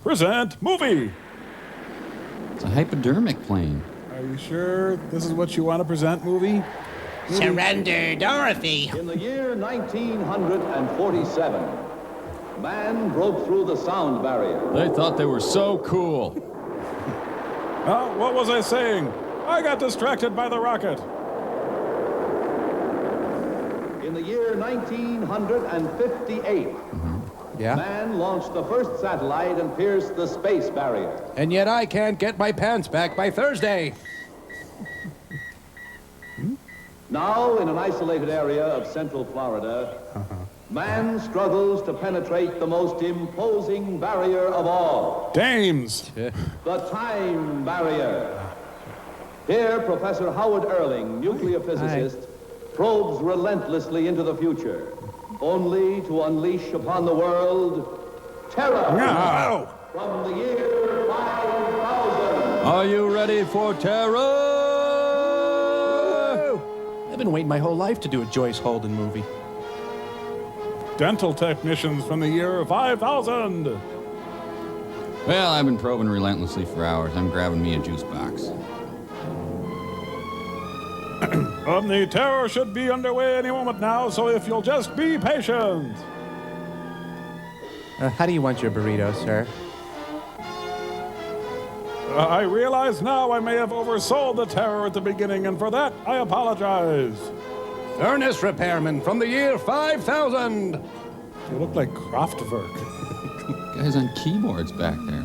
present movie. It's a hypodermic plane. Are you sure this is what you want to present, movie? Surrender, Dorothy. In the year 1947, man broke through the sound barrier. They thought they were so cool. Oh, what was I saying? I got distracted by the rocket. In the year 1958, man launched the first satellite and pierced the space barrier. And yet I can't get my pants back by Thursday. Now, in an isolated area of central Florida, man struggles to penetrate the most imposing barrier of all. Dames. The time barrier. Here, Professor Howard Erling, nuclear physicist, probes relentlessly into the future, only to unleash upon the world terror. No. From the year 5000. Are you ready for terror? I've been waiting my whole life to do a Joyce Holden movie. Dental technicians from the year 5000. Well, I've been probing relentlessly for hours. I'm grabbing me a juice box. The terror should be underway any moment now, so if you'll just be patient. How do you want your burrito, sir? I realize now I may have oversold the terror at the beginning, and for that, I apologize. Furnace repairman from the year 5000. You look like Kraftwerk. Guys on keyboards back there.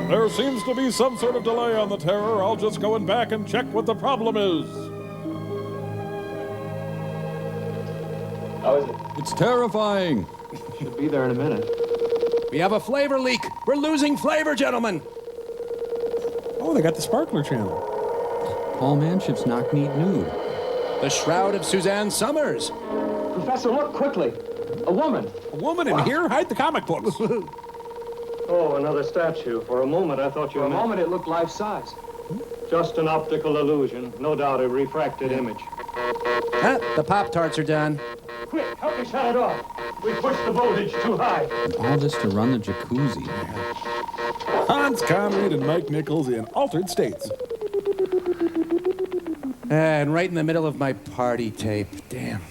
There seems to be some sort of delay on the terror. I'll just go in back and check what the problem is. How is it? It's terrifying. Should be there in a minute. We have a flavor leak. We're losing flavor, gentlemen. Oh, they got the sparkler channel. Paul Manship's knock-kneed nude. The Shroud of Suzanne Summers. Professor, look quickly. A woman. A woman in here? Hide the comic books. Oh, another statue. For a moment, I thought you For a meant... moment, it looked life-size. Just an optical illusion. No doubt a refracted image. The Pop-Tarts are done. Quick, help me shut it off. We pushed the voltage too high. All just to run the jacuzzi. Hans Conried and Mike Nichols in Altered States. And right in the middle of my party tape. Damn.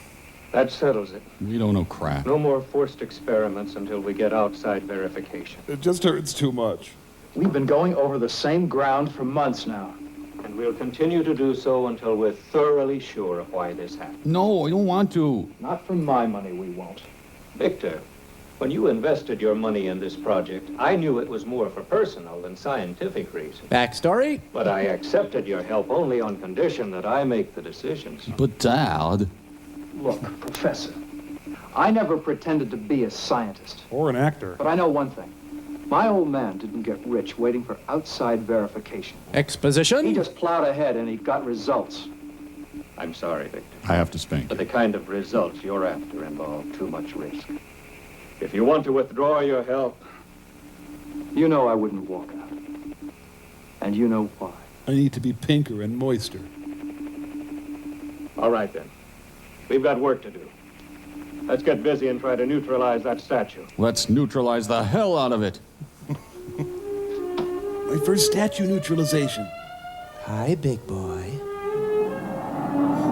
That settles it. We don't know crap. No more forced experiments until we get outside verification. It just hurts too much. We've been going over the same ground for months now. And we'll continue to do so until we're thoroughly sure of why this happened. No, I don't want to. Not for my money, we won't. Victor, when you invested your money in this project, I knew it was more for personal than scientific reasons. Backstory? But I accepted your help only on condition that I make the decisions. But Dad... Look, Professor, I never pretended to be a scientist. Or an actor. But I know one thing. My old man didn't get rich waiting for outside verification. Exposition? He just plowed ahead and he got results. I'm sorry, Victor. I have to spank. But the kind of results you're after involve too much risk. If you want to withdraw your help... You know I wouldn't walk out. And you know why. I need to be pinker and moister. All right, then. We've got work to do. Let's get busy and try to neutralize that statue. Let's neutralize the hell out of it. My first statue neutralization. Hi, big boy.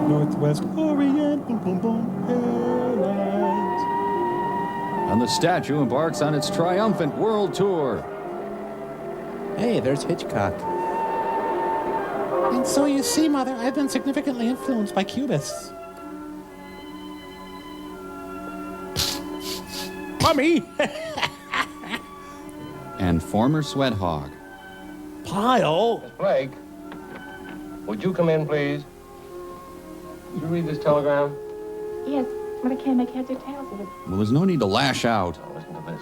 Northwest Orient, boom, boom, boom, Airlines. And the statue embarks on its triumphant world tour. Hey, there's Hitchcock. And so you see, Mother, I've been significantly influenced by Cubists. Mummy! And former sweat hog. Pile? Miss Blake, would you come in, please? Did you read this telegram? Yes, but I can't make heads or tails of it. Well, there's no need to lash out. Now, listen to this.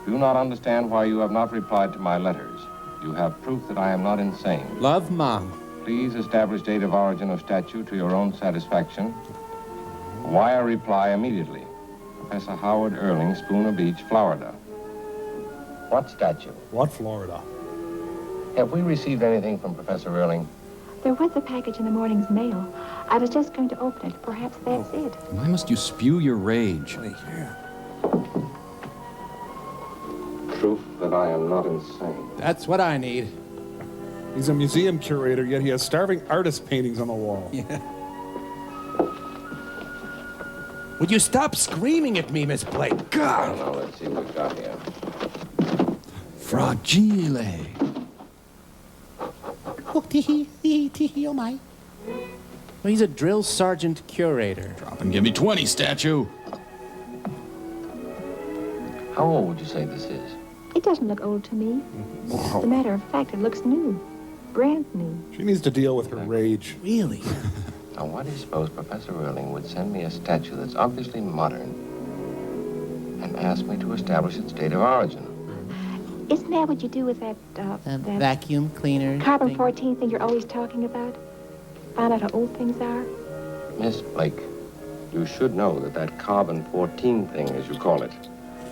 Do not understand why you have not replied to my letters. You have proof that I am not insane. Love, Mom. Please establish date of origin of statue to your own satisfaction. Wire reply immediately. Professor Howard Erling, Spooner Beach, Florida. What statue? What Florida? Have we received anything from Professor Erling? There was a package in the morning's mail. I was just going to open it. Perhaps that's it. Why must you spew your rage? Proof that I am not insane. That's what I need. He's a museum curator, yet he has starving artist paintings on the wall. Yeah. Would you stop screaming at me, Miss Blake? God! Now, let's see what we got here. Fragile. Oh, tee-hee, oh my. Well, he's a drill sergeant curator. Drop and give me 20, statue. How old would you say this is? It doesn't look old to me. As a matter of fact, it looks new. Brand new. She needs to deal with her rage. Really? Now, why do you suppose Professor Erling would send me a statue that's obviously modern and ask me to establish its date of origin? Isn't that what you do with that, that Vacuum cleaner. carbon 14 thing you're always talking about? Find out how old things are? Miss Blake, you should know that that carbon 14 thing, as you call it,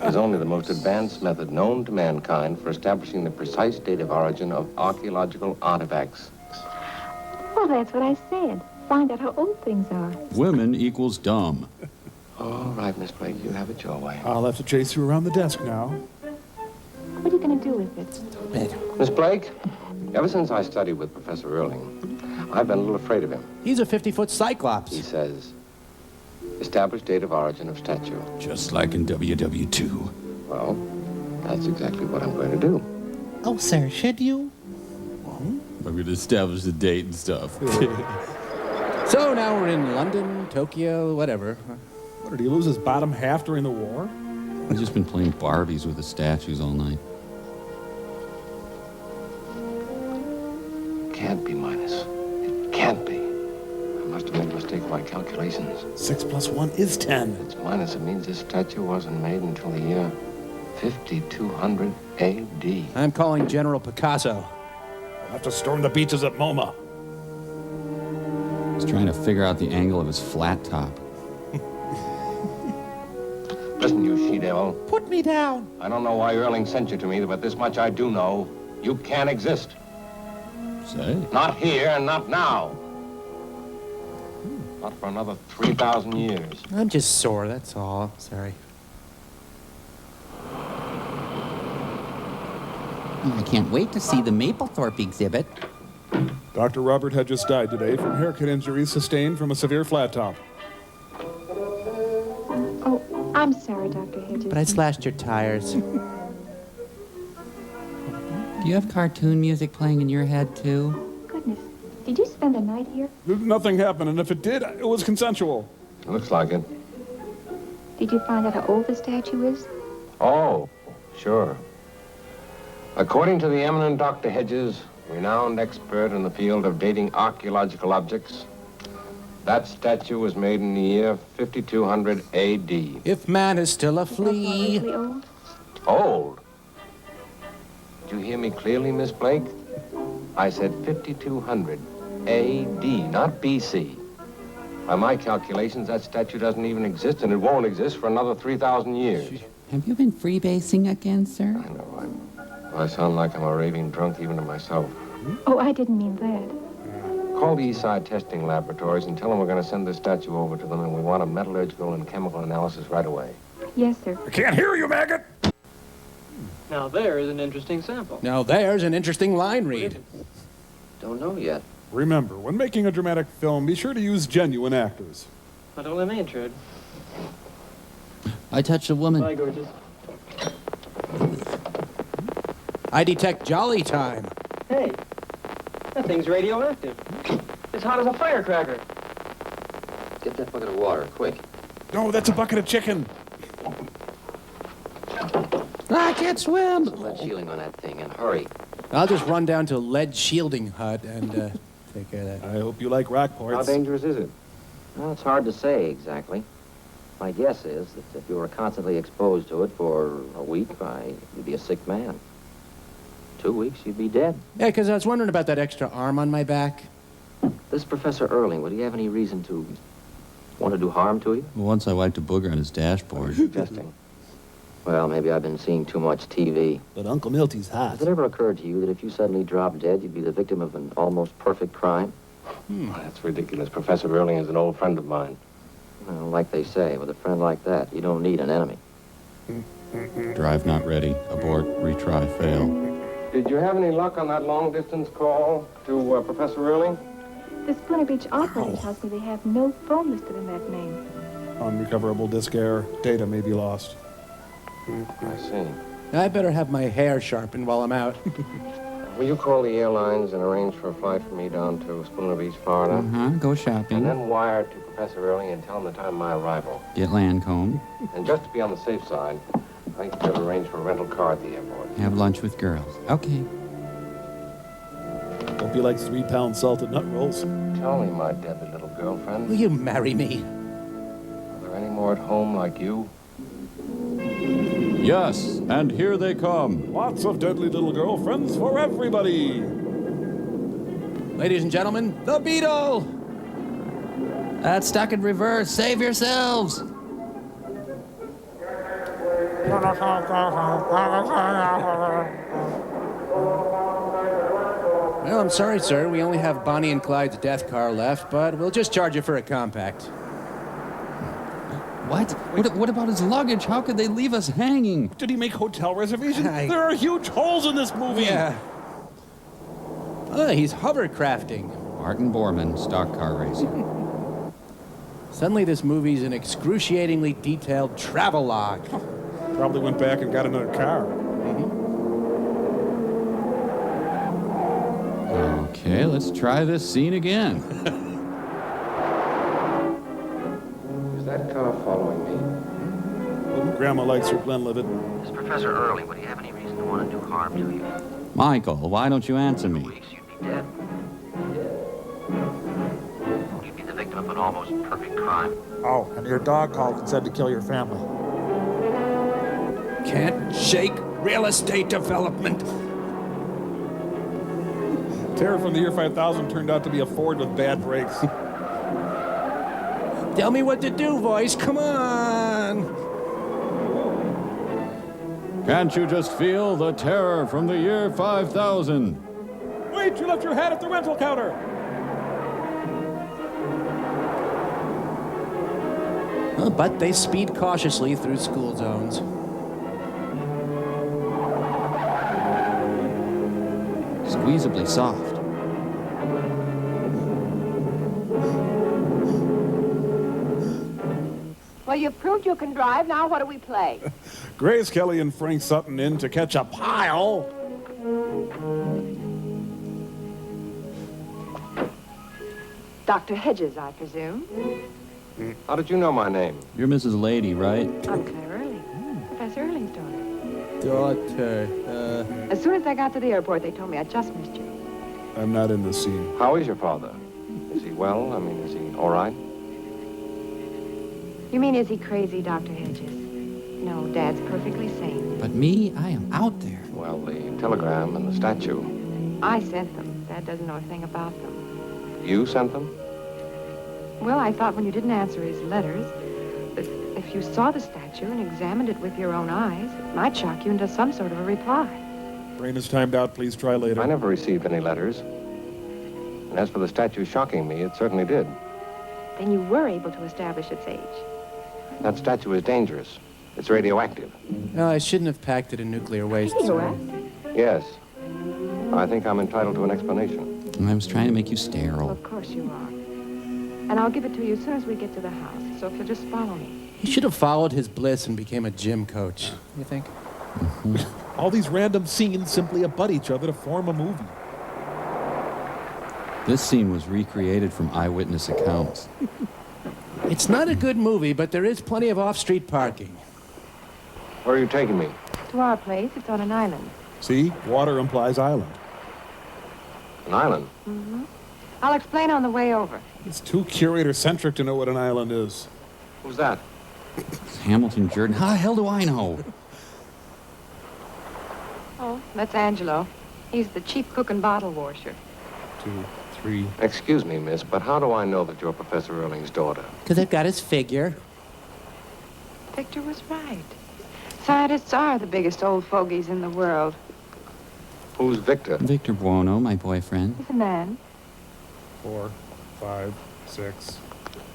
is only the most advanced method known to mankind for establishing the precise date of origin of archaeological artifacts. Well, that's what I said. Find out how old things are. Women equals dumb. All right, Miss Blake, you have it your way. I'll have to chase you around the desk now. What are you going to do with it? Miss Blake, ever since I studied with Professor Erling, I've been a little afraid of him. He's a 50-foot He cyclops. says, establish date of origin of statue. Just like in WW2. Well, that's exactly what I'm going to do. Oh, sir, should you? I'm going to establish the date and stuff. So now we're in London, Tokyo, whatever. What, did he lose his bottom half during the war? I've just been playing Barbies with the statues all night. Can't be minus. It can't be. I must have made a mistake in my calculations. 6 plus 1 is 10. It's minus. It means this statue wasn't made until the year 5200 AD. I'm calling General Picasso. We'll have to storm the beaches at MoMA. He's trying to figure out the angle of his flat top. Listen, you she-devil. Put me down. I don't know why Erling sent you to me, but this much I do know. You can't exist. Say. Not here and not now. Not for another 3,000 years. I'm just sore, that's all. Sorry. I can't wait to see the Maplethorpe exhibit. Dr. Robert had just died today from haircut injuries sustained from a severe flat top. Oh, I'm sorry, Dr. Hedges. But I slashed your tires. Do you have cartoon music playing in your head, too? Goodness. Did you spend the night here? Nothing happened, and if it did, it was consensual. Looks like it. Did you find out how old the statue is? Oh, sure. According to the eminent Dr. Hedges, renowned expert in the field of dating archaeological objects, that statue was made in the year 5200 AD. If man is still a flea. That's old? Old? Did you hear me clearly, Miss Blake? I said 5200 AD, not BC. By my calculations, that statue doesn't even exist, and it won't exist for another 3,000 years. Have you been freebasing again, sir? I know, I sound like I'm a raving drunk even to myself. Oh, I didn't mean that. Call the East Side Testing Laboratories and tell them we're going to send this statue over to them, and we want a metallurgical and chemical analysis right away. Yes, sir. I can't hear you, maggot! Now there is an interesting sample. Now there's an interesting line read. Don't know yet. Remember, when making a dramatic film, be sure to use genuine actors. Not only me, intrude. I touched a woman. Bye, gorgeous. I detect jolly time. Hey, that thing's radioactive. It's hot as a firecracker. Get that bucket of water, quick. No, that's a bucket of chicken. I can't swim. Lead shielding on that thing, and hurry. I'll just run down to lead shielding hut and take care of that. I hope you like rock parts. How dangerous is it? Well, it's hard to say exactly. My guess is that if you were constantly exposed to it for a week, you'd be a sick man. 2 weeks, you'd be dead. Yeah, because I was wondering about that extra arm on my back. This Professor Erling, would he have any reason to want to do harm to you? Once I wiped a booger on his dashboard. Suggesting. Well, maybe I've been seeing too much TV. But Uncle Milty's hot. Has it ever occurred to you that if you suddenly dropped dead, you'd be the victim of an almost perfect crime? That's ridiculous. Professor Erling is an old friend of mine. Well, like they say, with a friend like that, you don't need an enemy. Drive not ready. Abort, retry, fail. Did you have any luck on that long-distance call to Professor Erling? The Spooner Beach operator tells me they have no phone listed in that name. Unrecoverable disk error. Data may be lost. I see. I better have my hair sharpened while I'm out. Will you call the airlines and arrange for a flight for me down to Spooner Beach, Florida? Go shopping. And then wire to Professor Erling and tell him the time of my arrival. Get Lancome. And just to be on the safe side, I think you'll arrange for a rental car at the airport. Have lunch with girls. Okay. Hope you like 3-pound salted nut rolls. Tell me, my deadly little girlfriend. Will you marry me? Are there any more at home like you? Yes, and here they come. Lots of deadly little girlfriends for everybody. Ladies and gentlemen, the Beetle! That's stuck in reverse. Save yourselves. Well, I'm sorry, sir. We only have Bonnie and Clyde's death car left, but we'll just charge you for a compact. What? What about his luggage? How could they leave us hanging? Did he make hotel reservations? There are huge holes in this movie. Yeah. Oh, he's hovercrafting. Martin Bormann, stock car racing. Suddenly this movie's an excruciatingly detailed travelogue. Probably went back and got another car. Okay, let's try this scene again. Is that car following me? Well, Grandma likes her Glenlivet. This is Professor Erling. Would you have any reason to want to do harm to you? Michael, why don't you answer me? You'd be dead. You'd be the victim of an almost perfect crime. Oh, and your dog called and said to kill your family. Can't shake real estate development. Terror from the year 5000 turned out to be a Ford with bad brakes. Tell me what to do, voice. Come on. Can't you just feel the terror from the year 5000? Wait, you left your hat at the rental counter. But they speed cautiously through school zones. Squeezably soft. Well, you've proved you can drive. Now what do we play? Grace Kelly and Frank Sutton in to catch a pile. Dr. Hedges, I presume. How did you know my name? You're Mrs. Lady, right? I'm Claire Erling, Professor Erling's daughter. Daughter, As soon as I got to the airport, they told me I just missed you. I'm not in the scene. How is your father? Is he well? I mean, is he all right? You mean, is he crazy, Dr. Hedges? No, Dad's perfectly sane. But me, I am out there. Well, the telegram and the statue. I sent them. Dad doesn't know a thing about them. You sent them? Well, I thought when you didn't answer his letters, that if you saw the statue and examined it with your own eyes, it might shock you into some sort of a reply. Brain is timed out. Please try later. I never received any letters. And as for the statue shocking me, it certainly did. Then you were able to establish its age. That statue is dangerous. It's radioactive. no, I shouldn't have packed it in nuclear waste. Radioactive? Yes. I think I'm entitled to an explanation. I was trying to make you Well, sterile. of course you are. And I'll give it to you as soon as we get to the house. So if you'll just follow me. He should have followed his bliss and became a gym coach. You think? All these random scenes simply abut each other to form a movie. This scene was recreated from eyewitness accounts. It's not a good movie, but there is plenty of off-street parking. Where are you taking me? To our place, it's on an island. See? Water implies island. An island? Mm-hmm. I'll explain on the way over. It's too curator-centric to know what an island is. Who's that? It's Hamilton Jordan. How the hell do I know? Oh, that's Angelo. He's the chief cook and bottle washer. 2, 3. Excuse me, miss, but how do I know that you're Professor Erling's daughter? Because I've got his figure. Victor was right. Scientists are the biggest old fogies in the world. Who's Victor? Victor Buono, my boyfriend. He's a man. 4, 5, 6,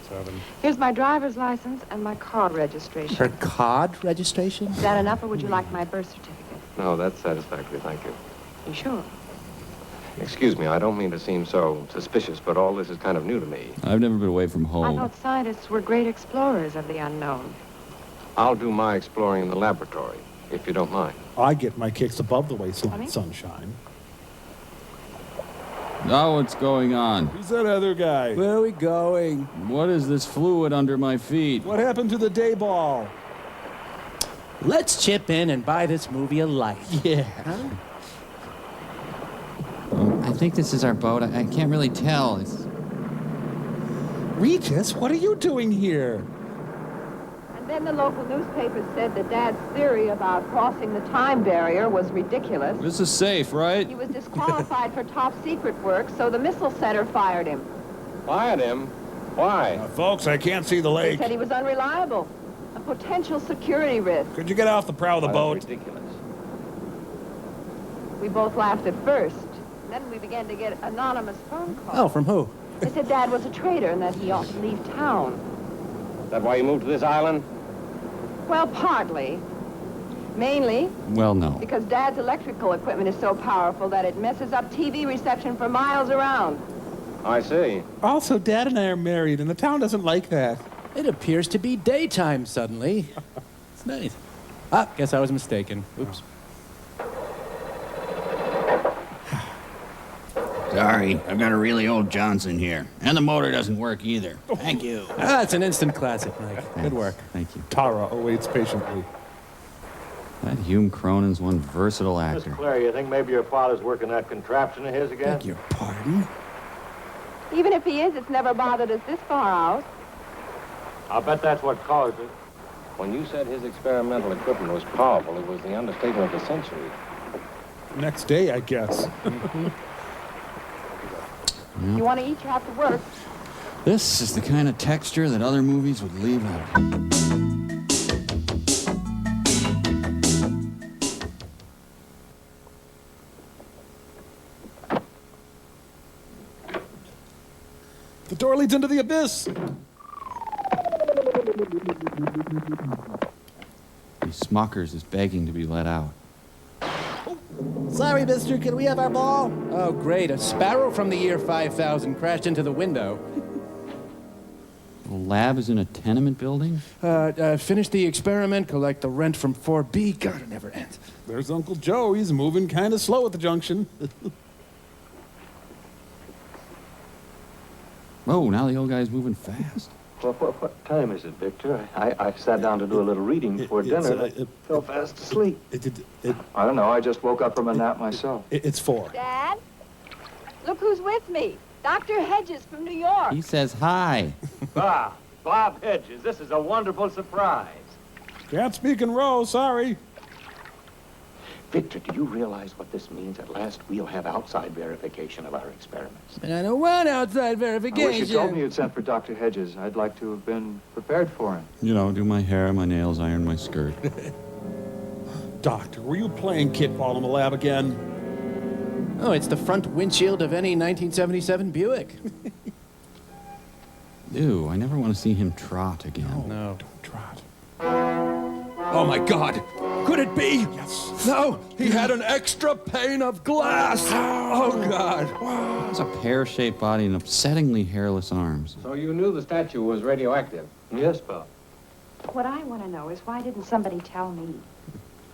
7. Here's my driver's license and my car registration. Her COD registration? Is that enough, or would you like my birth certificate? No, that's satisfactory, thank you. You sure? Excuse me, I don't mean to seem so suspicious, but all this is kind of new to me. I've never been away from I home. thought scientists were great explorers of the unknown. I'll do my exploring in the laboratory, if you don't mind. I get my kicks above the waistline, Honey? sunshine. Now what's going on? Who's that other guy? Where are we going? What is this fluid under my feet? What happened to the day ball? Let's chip in and buy this movie a life. Yeah. I think this is our boat. I can't really tell. Regis, what are you doing here? And then the local newspaper said that Dad's theory about crossing the time barrier was ridiculous. This is safe, right? He was disqualified for top secret work, so the missile center fired him. Fired him? Why? Folks, I can't see the They lake. said he was unreliable, a potential security risk. Could you get off the prow of the boat? Ridiculous. We both laughed at first. Then we began to get anonymous phone calls. Oh, from who? They said Dad was a traitor and that he ought to leave town. Is that why you moved to this island? Well, partly. Mainly Well, no. because Dad's electrical equipment is so powerful that it messes up TV reception for miles around. I see. Also, Dad and I are married, and the town doesn't like that. It appears to be daytime suddenly. It's nice. Ah, guess I was mistaken. Oops. Sorry, I've got a really old Johnson here. And the motor doesn't work either. Thank you. Ah, it's an instant classic, Mike. Good work. Thank you. Tara awaits patiently. That Hume Cronin's one versatile Miss actor. Claire, you think maybe your father's working that contraption of his again? Beg your pardon? Even if he is, it's never bothered us this far out. I'll bet that's what caused it. When you said his experimental equipment was powerful, it was the understatement of the century. Next day, I guess. You want to eat, you have to work. This is the kind of texture that other movies would leave out. The door leads into the abyss. These Smuckers is begging to be let out. Sorry, mister, can we have our ball? Oh, great. A sparrow from the year 5000 crashed into the window. The lab is in a tenement building? Finish the experiment, collect the rent from 4B. God, it never ends. There's Uncle Joe. He's moving kind of slow at the junction. Oh, now the old guy's moving fast. Well, what time is it, Victor? I sat down to do a little reading before dinner. I fell fast asleep. I don't know. I just woke up from a nap myself. It's 4. Dad, look who's with me. Dr. Hedges from New York. He says hi. Bob Hedges, this is a wonderful surprise. Can't speak in row, sorry. Victor, do you realize what this means? At last, we'll have outside verification of our experiments. And I don't want outside verification. I wish you told me you'd sent for Dr. Hedges. I'd like to have been prepared for him. You know, do my hair, my nails, iron my skirt. Doctor, were you playing kickball in the lab again? Oh, it's the front windshield of any 1977 Buick. Ew, I never want to see him trot again. No. Don't trot. Oh, my God. Could it be? Yes. No, he had an extra pane of glass. Oh, God. It was a pear-shaped body and upsettingly hairless arms. So you knew the statue was radioactive? Yes, Bob. What I want to know is why didn't somebody tell me?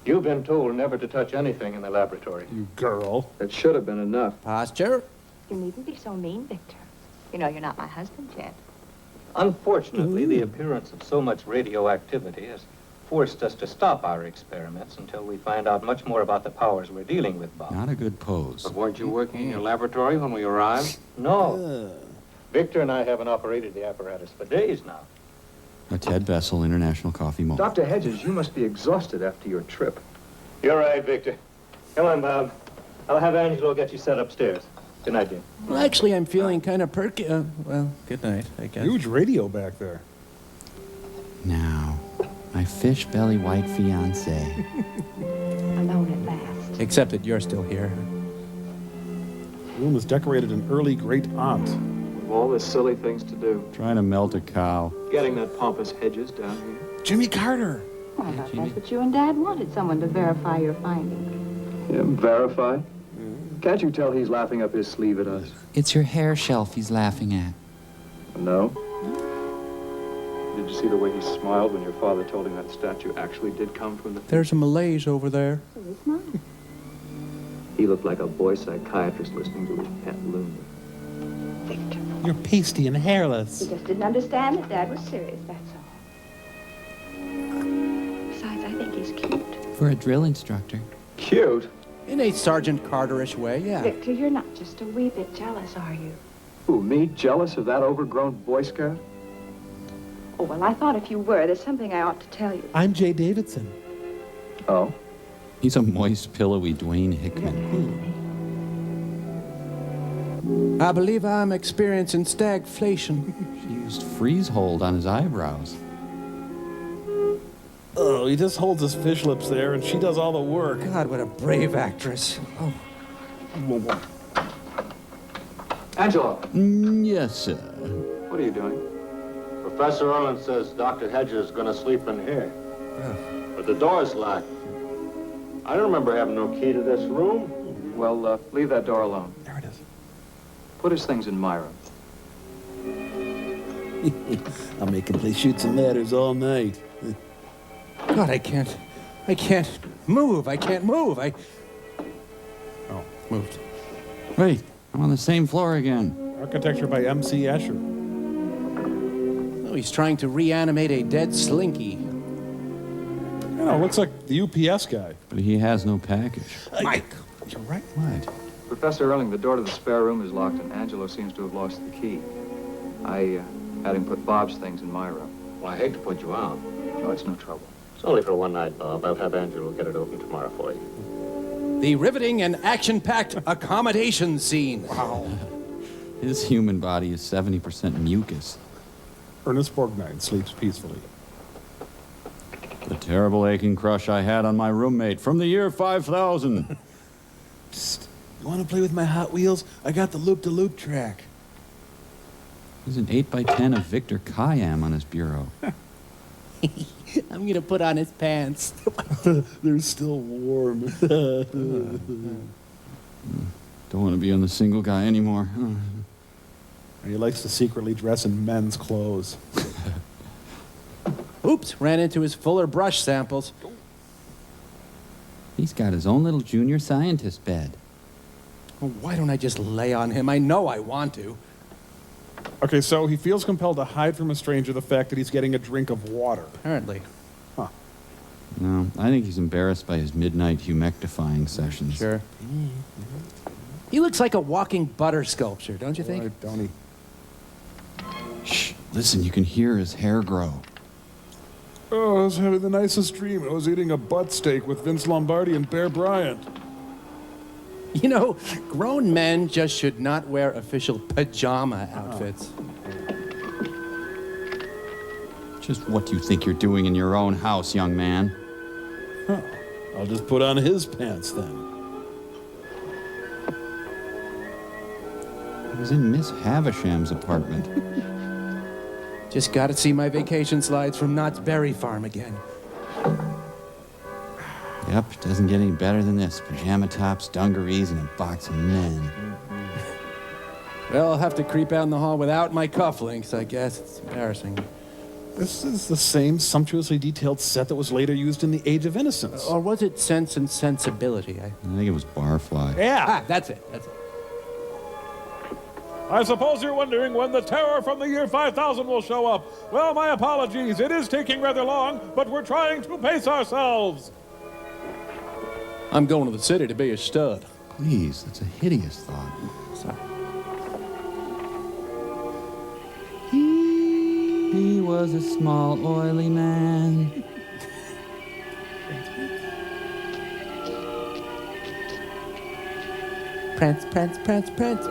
You've been told never to touch anything in the laboratory. You girl. It should have been enough. Posture? You needn't be so mean, Victor. You know you're not my husband yet. Unfortunately, the appearance of so much radioactivity has forced us to stop our experiments until we find out much more about the powers we're dealing with, Bob. Not a good pose. But weren't you working in your laboratory when we arrived? No. Victor and I haven't operated the apparatus for days now. A Ted Bessel International Coffee moment. Dr. Hedges, you must be exhausted after your trip. You're right, Victor. Come on, Bob. I'll have Angelo get you set upstairs. Good night, dear. Well, actually, I'm feeling kind of perky. Well, good night, I guess. Huge radio back there. Now, my fish belly white fiance. Alone at last. Except that you're still here. The room is decorated an early great aunt. all the silly things to do. Trying to melt a cow. Getting that pompous Hedges down here. Jimmy Carter. Well, I thought that's what you and Dad wanted, someone to verify your findings. Yeah, verify? Can't you tell he's laughing up his sleeve at us? It's your hair shelf he's laughing at. No. Did you see the way he smiled when your father told him that statue actually did come from the... There's a malaise over there. So he smiled. He looked like a boy psychiatrist listening to his pet loon. Victor. You're pasty and hairless. He just didn't understand that Dad was serious, that's all. Besides, I think he's cute. For a drill instructor. Cute? In a Sergeant Carterish way, yeah. Victor, you're not just a wee bit jealous, are you? Who, me? Jealous of that overgrown Boy Scout? Oh, well, I thought if you were, there's something I ought to tell you. I'm Jay Davidson. Oh? He's a moist, pillowy Dwayne Hickman. I believe I'm experiencing stagflation. She used freeze hold on his eyebrows. Oh, he just holds his fish lips there, and she does all the work. God, what a brave actress. Oh. Angelo. Yes, sir. What are you doing? Professor Erland says Dr. Hedges is going to sleep in here. But the door's locked. I don't remember having no key to this room. Well, leave that door alone. There it is. Put his things in my room. I'll make him play Chutes and Ladders all night. God, I can't move. I can't move. Oh, moved. Wait, I'm on the same floor again. Architecture by M.C. Escher. Oh, he's trying to reanimate a dead slinky. You know, looks like the UPS guy. But he has no package. Mike! You're right. What? Professor Erling, the door to the spare room is locked, and Angelo seems to have lost the key. I had him put Bob's things in my room. Well, I hate to put you out. Oh, it's no trouble. It's only for one night, Bob. I'll have Angelo get it open tomorrow for you. The riveting and action-packed accommodation scene. Wow. His human body is 70% mucus. Ernest Borgnine sleeps peacefully. The terrible aching crush I had on my roommate from the year 5000. Psst. You want to play with my Hot Wheels? I got the loop-de-loop track. There's an 8x10 of Victor Khayyam on his bureau. I'm gonna put on his pants. They're still warm. Don't want to be on the single guy anymore. He likes to secretly dress in men's clothes. Oops, ran into his Fuller brush samples. He's got his own little junior scientist bed. Oh, why don't I just lay on him? I know I want to. Okay, so he feels compelled to hide from a stranger the fact that he's getting a drink of water. Apparently. Huh. No, I think he's embarrassed by his midnight humectifying sessions. Sure. He looks like a walking butter sculpture, don't you think? Right, don't he? Shh, listen, you can hear his hair grow. Oh, I was having the nicest dream. I was eating a butt steak with Vince Lombardi and Bear Bryant. You know, grown men just should not wear official pajama outfits. Just what do you think you're doing in your own house, young man? Huh. I'll just put on his pants then. He was in Miss Havisham's apartment. Just gotta see my vacation slides from Knott's Berry Farm again. Yep, doesn't get any better than this. Pajama tops, dungarees, and a box of men. Well, I'll have to creep out in the hall without my cufflinks, I guess. It's embarrassing. This is the same sumptuously detailed set that was later used in The Age of Innocence. Or was it Sense and Sensibility? I think it was Barfly. Yeah. Ah, that's it. That's it. I suppose you're wondering when the terror from the year 5000 will show up. Well, my apologies. It is taking rather long, but we're trying to pace ourselves. I'm going to the city to be a stud. Please, that's a hideous thought. Sorry. He was a small, oily man. Prance, prance, prance, prance.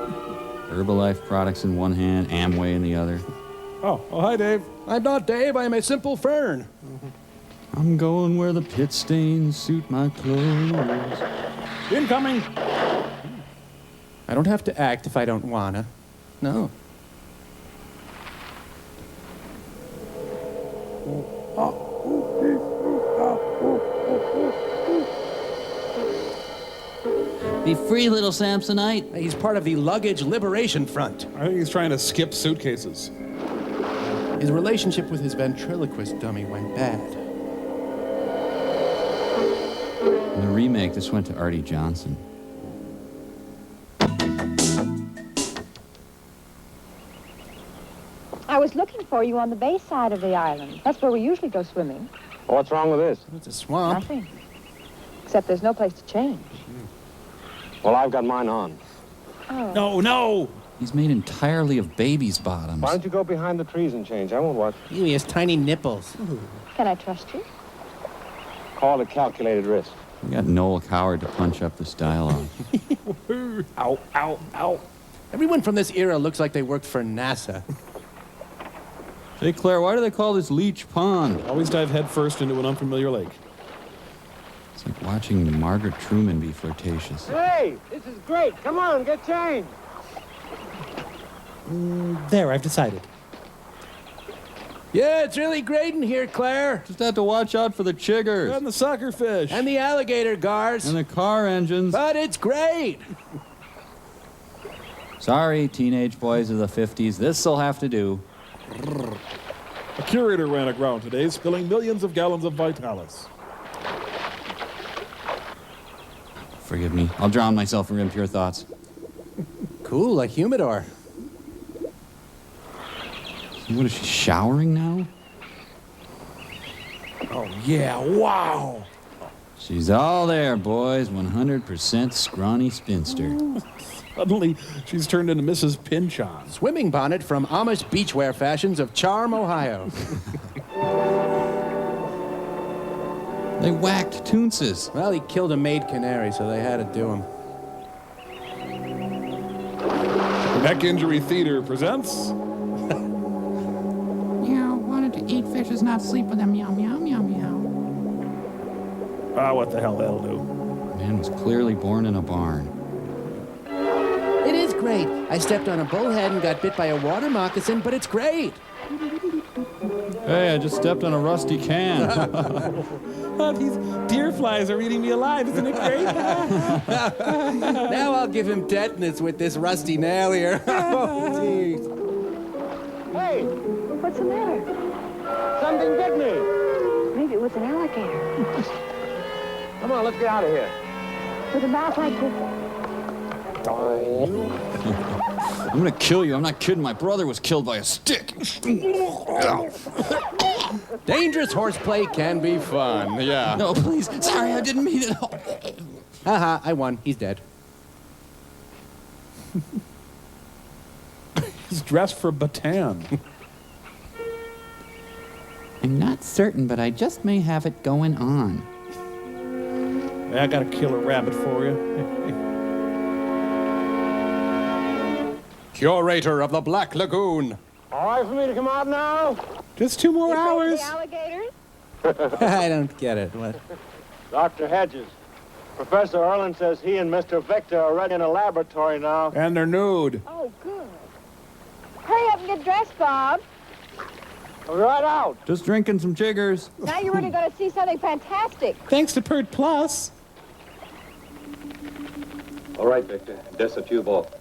Herbalife products in one hand, Amway in the other. Oh, hi, Dave. I'm not Dave, I'm a simple fern. I'm going where the pit stains suit my clothes. Incoming. I don't have to act if I don't wanna. No. Be free, little Samsonite. He's part of the Luggage Liberation Front. I think he's trying to skip suitcases. His relationship with his ventriloquist dummy went bad. In the remake, this went to Artie Johnson. I was looking for you on the bay side of the island. That's where we usually go swimming. What's wrong with this? It's a swamp. Nothing. Except there's no place to change. Well, I've got mine on. Oh. No, no! He's made entirely of babies' bottoms. Why don't you go behind the trees and change? I won't watch. Ew, he has tiny nipples. Can I trust you? Call it calculated risk. We got Noel Coward to punch up this dialogue. Ow, ow, ow. Everyone from this era looks like they worked for NASA. Hey, Claire, why do they call this Leech Pond? Always dive headfirst into an unfamiliar lake. It's like watching Margaret Truman be flirtatious. Hey, this is great. Come on, get changed. There, I've decided. Yeah, it's really great in here, Claire. Just have to watch out for the chiggers. And the sucker fish. And the alligator guards. And the car engines. But it's great. Sorry, teenage boys of the 50s. This'll have to do. A curator ran aground today, spilling millions of gallons of Vitalis. Forgive me. I'll drown myself in impure thoughts. Cool, a humidor. What is she, showering now? Oh, yeah, wow! She's all there, boys. 100% scrawny spinster. Suddenly, she's turned into Mrs. Pinchon. Swimming bonnet from Amish beachwear fashions of Charm, Ohio. They whacked Toonces. Well, he killed a maid canary, so they had to do him. Neck Injury Theater presents... Meow, wanted to eat fishes, not sleep with them. Meow, meow, meow, meow. Ah, what the hell that'll do. Man was clearly born in a barn. It is great. I stepped on a bullhead and got bit by a water moccasin, but it's great. Hey, I just stepped on a rusty can. Oh, these deer flies are eating me alive. Isn't it great? Now I'll give him tetanus with this rusty nail here. Oh, geez. Hey, What's the matter? something bit me. Maybe it was an alligator. Come on, let's get out of here. With a mouth like this. I'm gonna kill you. I'm not kidding. My brother was killed by a stick. Dangerous horseplay can be fun, yeah. No, please. Sorry, I didn't mean it. Haha, I won. He's dead. He's dressed for Bataan. I'm not certain, but I just may have it going on. I gotta kill a rabbit for you. Curator of the Black Lagoon. All right for me to come out now? Just 2 more hours. The alligators? I don't get it. What? Dr. Hedges, Professor Erland says he and Mr. Victor are ready in a laboratory now. And they're nude. Oh, good. Hurry up and get dressed, Bob. Right out. Just drinking some chiggers. Now you're really going to see something fantastic. Thanks to Pert Plus. All right, Victor. That's a tube off.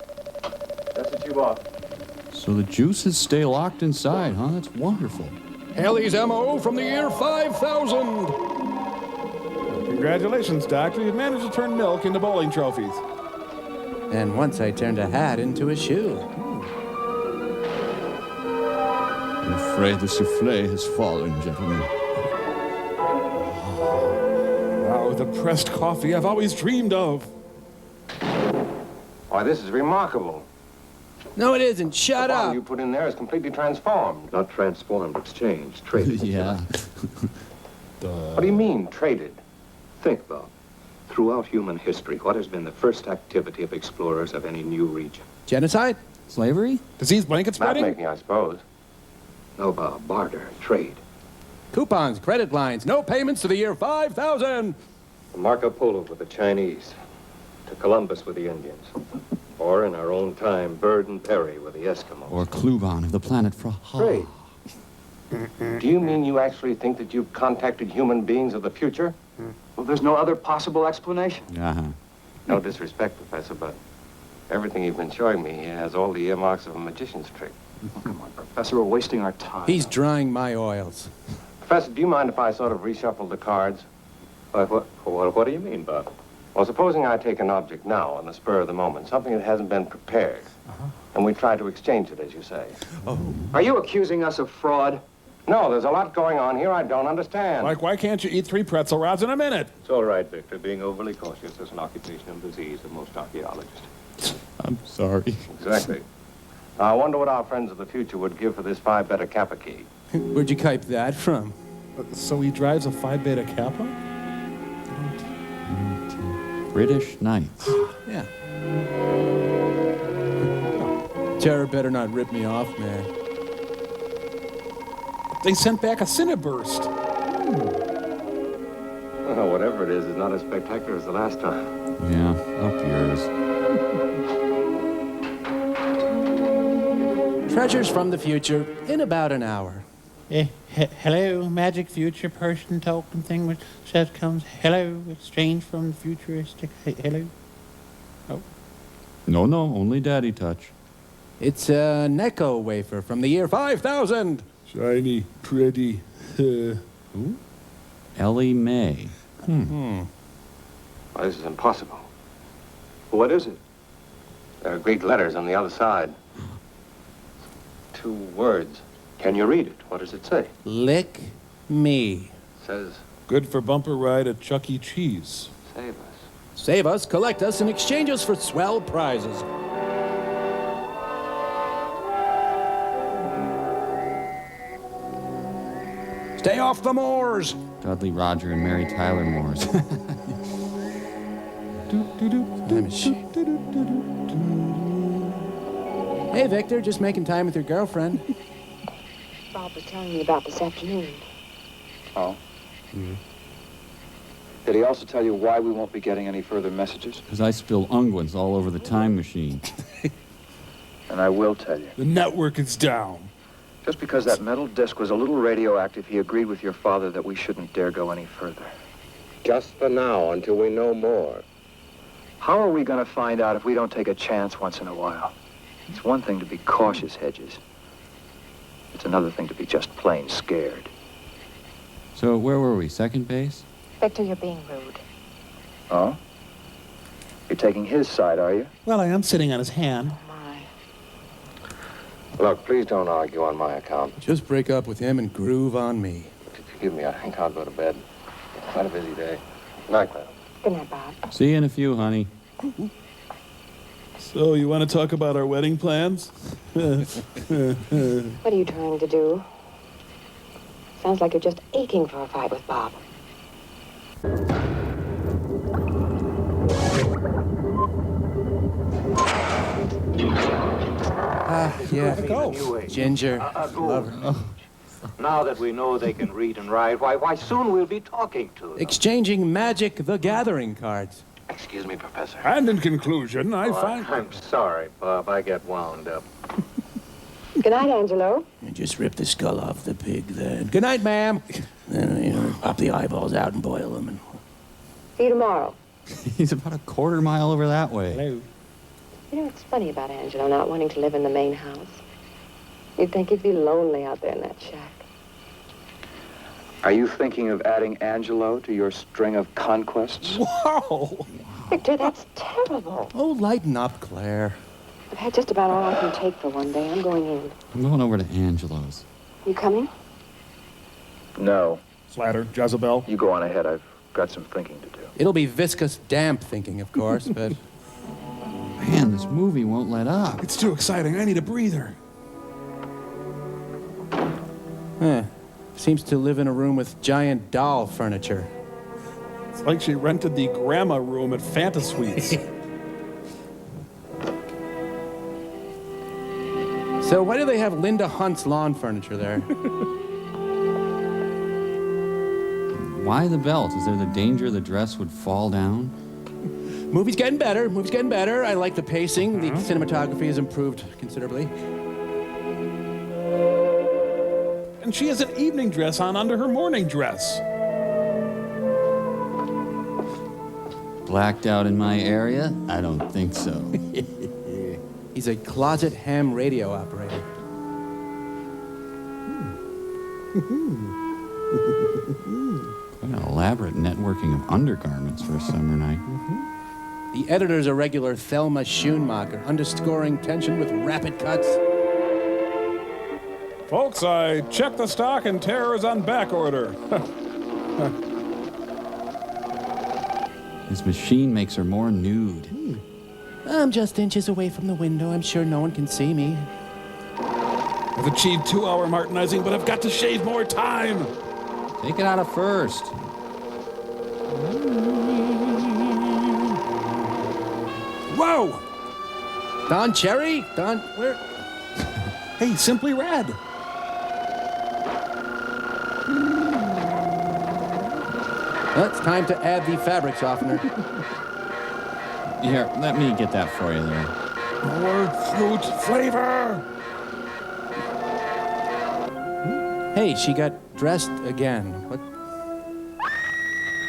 That's a tube off. So the juices stay locked inside, huh? That's wonderful. Haley's MO from the year 5000. Congratulations, Doctor. You've managed to turn milk into bowling trophies. And once I turned a hat into a shoe. I'm afraid the souffle has fallen, gentlemen. Wow, the pressed coffee I've always dreamed of. Why, this is remarkable. No, it isn't. Shut The bottle up. you put in there is completely transformed. Not transformed, exchanged, traded. Yeah. What do you mean, traded? Think, Bob. Throughout human history, what has been the first activity of explorers of any new region? Genocide? Slavery? Disease blanket spreading? Map-making, I suppose. No, Bob. Barter, trade. Coupons, credit lines, no payments to the year 5000. Marco Polo with the Chinese, to Columbus with the Indians, or in our own time, Bird and Perry with the Eskimos. Or Kluban of the planet Fra. Trade. Do you mean you actually think that you've contacted human beings of the future? Well, there's no other possible explanation. Uh-huh. No disrespect, Professor, but everything you've been showing me here has all the earmarks of a magician's trick. Oh, come on, Professor, we're wasting our time. He's drying my oils. Professor, do you mind if I sort of reshuffle the cards? What do you mean, Bob? Well, supposing I take an object now on the spur of the moment, something that hasn't been prepared, and we try to exchange it, as you say. Oh. Are you accusing us of fraud? No, there's a lot going on here I don't understand. Like, why can't you eat 3 pretzel rods in a minute? It's all right, Victor. Being overly cautious is an occupational disease of most archaeologists. I'm sorry. Exactly. Now, I wonder what our friends of the future would give for this Phi Beta Kappa key. Where'd you type that from? So he drives a Phi Beta Kappa? British Knights. Yeah. Terror better not rip me off, man. They sent back a Cineburst. Well, whatever it is not as spectacular as the last time. Yeah, up yours. Treasures from the future in about an hour. Hello, magic future person token thing which says comes hello, exchange from the futuristic. Hello. Oh. No, only daddy touch. It's a Necco wafer from the year 5000. Shiny, pretty. Who? Ellie Mae. Well, this is impossible. What is it? There are Greek letters on the other side. 2 words. Can you read it? What does it say? Lick me. Says, Good for bumper ride at Chuck E. Cheese. save us. Save us, collect us, and exchange us for swell prizes. Stay off the moors! Dudley, Roger, and Mary Tyler Moores. Hey, Victor, just making time with your girlfriend. Bob was telling me about this afternoon. Oh? Did he also tell you why we won't be getting any further messages? Because I spill unguents all over the time machine. And I will tell you. The network is down. Just because that metal disc was a little radioactive, he agreed with your father that we shouldn't dare go any further. Just for now, until we know more. How are we going to find out if we don't take a chance once in a while? It's one thing to be cautious, Hedges. It's another thing to be just plain scared. So where were we? Second base? Victor, you're being rude. Oh? You're taking his side, are you? Well, I am sitting on his hand. Look, please don't argue on my account. Just break up with him and groove on me. Forgive me, I think I'll go to bed. It's quite a busy day. Night, Clem. Good night, Bob. See you in a few, honey. So, you want to talk about our wedding plans? What are you trying to do? Sounds like you're just aching for a fight with Bob. Yeah. Ginger. Love her. Oh. Now that we know they can read and write, why soon we'll be talking to them. Exchanging Magic the Gathering cards. Excuse me, Professor. And in conclusion, I find... I'm sorry, Bob. I get wound up. Good night, Angelo. You just rip the skull off the pig then. Good night, ma'am. Then, pop the eyeballs out and boil them. And... See you tomorrow. He's about a quarter mile over that way. Hello. You know, it's funny about Angelo not wanting to live in the main house. You'd think he'd be lonely out there in that shack. Are you thinking of adding Angelo to your string of conquests? Whoa! Victor, that's terrible. Oh, lighten up, Claire. I've had just about all I can take for one day. I'm going in. I'm going over to Angelo's. You coming? No. Slatter, Jezebel. You go on ahead. I've got some thinking to do. It'll be viscous, damp thinking, of course, but... Man, this movie won't let up. It's too exciting. I need a breather. Seems to live in a room with giant doll furniture. It's like she rented the grandma room at Fantasweets. So why do they have Linda Hunt's lawn furniture there? Why the belt? Is there the danger the dress would fall down? Movie's getting better. Movie's getting better. I like the pacing. The cinematography has improved considerably. And she has an evening dress on under her morning dress. Blacked out in my area? I don't think so. He's a closet ham radio operator. Quite an elaborate networking of undergarments for a summer night. The editor's a regular Thelma Schoonmaker, underscoring tension with rapid cuts. Folks, I checked the stock and Terror's on back order. His machine makes her more nude. I'm just inches away from the window. I'm sure no one can see me. I've achieved 2-hour Martinizing, but I've got to shave more time. Take it out of first. Whoa! Don Cherry? Don, where? Hey, Simply Red. Well, it's time to add the fabric softener. Here, let me get that for you there. More fruit flavor. Hey, she got dressed again. What?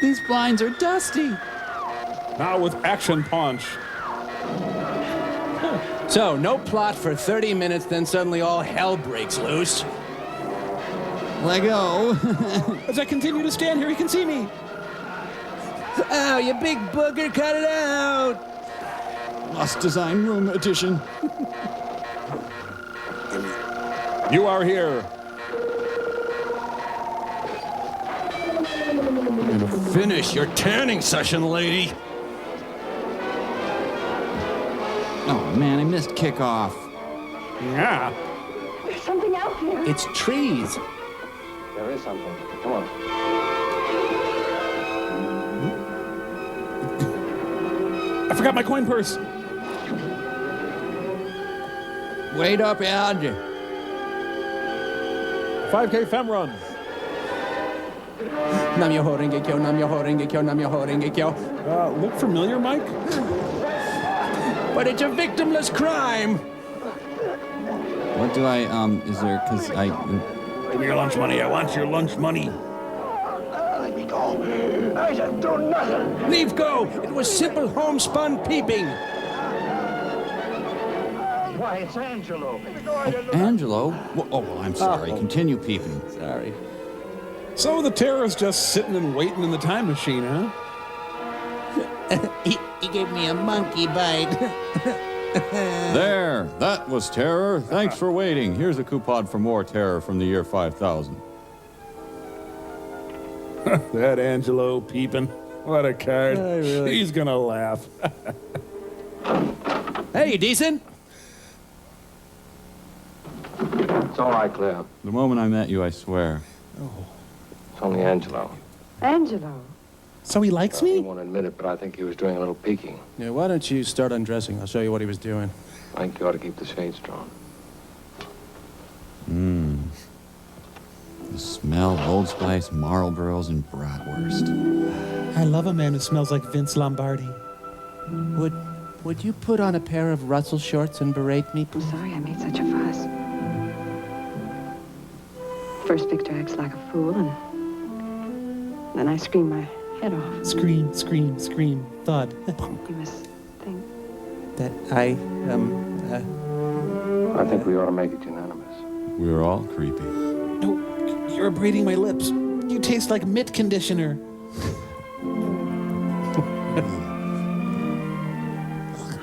These blinds are dusty. Now with action punch. So, no plot for 30 minutes, then suddenly all hell breaks loose. Let go. As I continue to stand here, he can see me. Oh, you big booger, cut it out! Lost Design Room Edition. You are here. Finish your tanning session, lady. Oh, man, I missed kickoff. Yeah. There's something out there. It's trees. There is something. Come on. I forgot my coin purse. Wait up, Ed. 5K fem run. Nam Yoho Renge-kyo, Nam Yoho Renge-kyo, Nam Yoho Renge-kyo. Look familiar, Mike? But it's a victimless crime. What do I, is there, because I... Give me your lunch money. I want your lunch money. Let me go. I just do nothing. Leave go. It was simple homespun peeping. Why, it's Angelo. Angelo? Oh, well, I'm sorry. Continue peeping. Sorry. So the Terror's just sitting and waiting in the time machine, huh? He gave me a monkey bite. There, that was Terror. Thanks for waiting. Here's a coupon for more Terror from the year 5000. That Angelo peeping. What a card. Really? He's gonna laugh. Hey, decent? It's all right, Claire. The moment I met you, I swear. It's only Angelo. Angelo. So he likes He me? won't admit it, but I think he was doing a little peeking. Yeah, why don't you start undressing? I'll show you what he was doing. I think you ought to keep the shades drawn. The smell of Old Spice, Marlboros, and bratwurst. I love a man who smells like Vince Lombardi. Would you put on a pair of Russell shorts and berate me? I'm sorry I made such a fuss. First Victor acts like a fool, and then I scream my head off. Scream, scream, scream, thud. You must think. That I, I think we ought to make it unanimous. We were all creepy. No, you're abrading my lips. You taste like mitt conditioner.